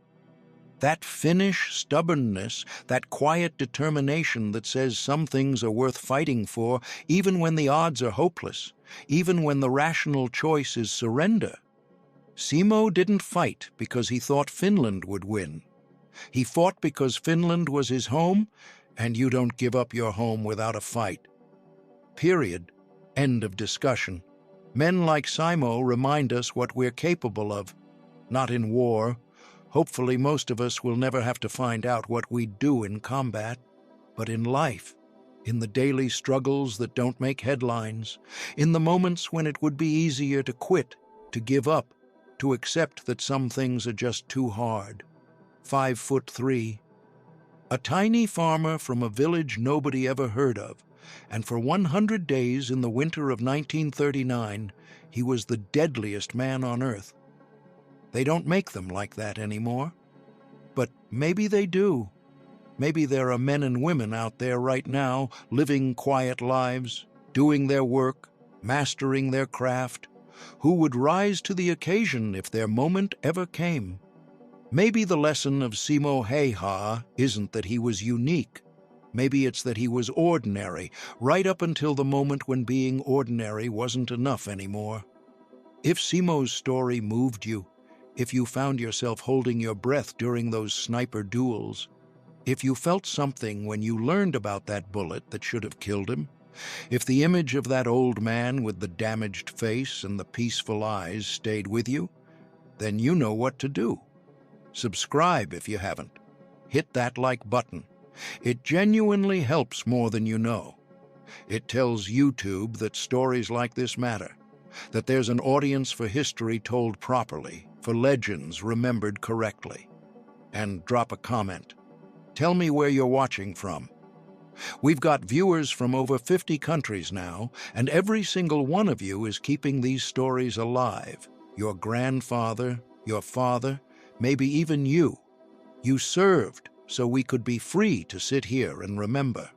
That Finnish stubbornness, that quiet determination that says some things are worth fighting for, even when the odds are hopeless, even when the rational choice is surrender. Simo didn't fight because he thought Finland would win. He fought because Finland was his home, and you don't give up your home without a fight. Period. End of discussion. Men like Simo remind us what we're capable of. Not in war. Hopefully most of us will never have to find out what we do in combat, but in life, in the daily struggles that don't make headlines, in the moments when it would be easier to quit, to give up, to accept that some things are just too hard. 5'3", a tiny farmer from a village nobody ever heard of, and for 100 days in the winter of 1939, he was the deadliest man on earth. They don't make them like that anymore. But maybe they do. Maybe there are men and women out there right now living quiet lives, doing their work, mastering their craft, who would rise to the occasion if their moment ever came. Maybe the lesson of Simo Häyhä isn't that he was unique. Maybe it's that he was ordinary, right up until the moment when being ordinary wasn't enough anymore. If Simo's story moved you, if you found yourself holding your breath during those sniper duels, if you felt something when you learned about that bullet that should have killed him, if the image of that old man with the damaged face and the peaceful eyes stayed with you, then you know what to do. Subscribe if you haven't. Hit that like button. It genuinely helps more than you know. It tells YouTube that stories like this matter, that there's an audience for history told properly, for legends remembered correctly. And drop a comment. Tell me where you're watching from. We've got viewers from over 50 countries now, and every single one of you is keeping these stories alive. Your grandfather, your father, maybe even you. You served so we could be free to sit here and remember.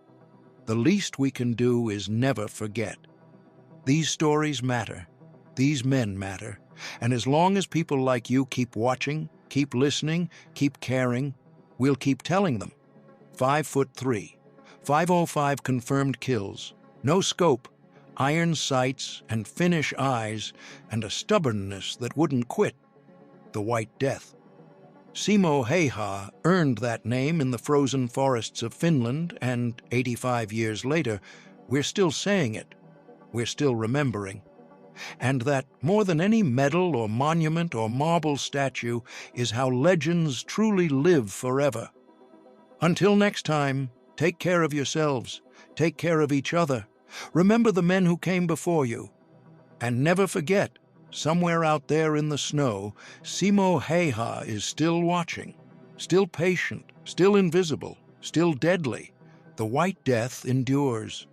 The least we can do is never forget. These stories matter. These men matter. And as long as people like you keep watching, keep listening, keep caring, we'll keep telling them. 5'3", 505 confirmed kills, no scope, iron sights and Finnish eyes, and a stubbornness that wouldn't quit. The White Death. Simo Häyhä earned that name in the frozen forests of Finland, and 85 years later, we're still saying it. We're still remembering. And that, more than any medal or monument or marble statue, is how legends truly live forever. Until next time, take care of yourselves, take care of each other, remember the men who came before you, and never forget, somewhere out there in the snow, Simo Häyhä is still watching, still patient, still invisible, still deadly. The White Death endures.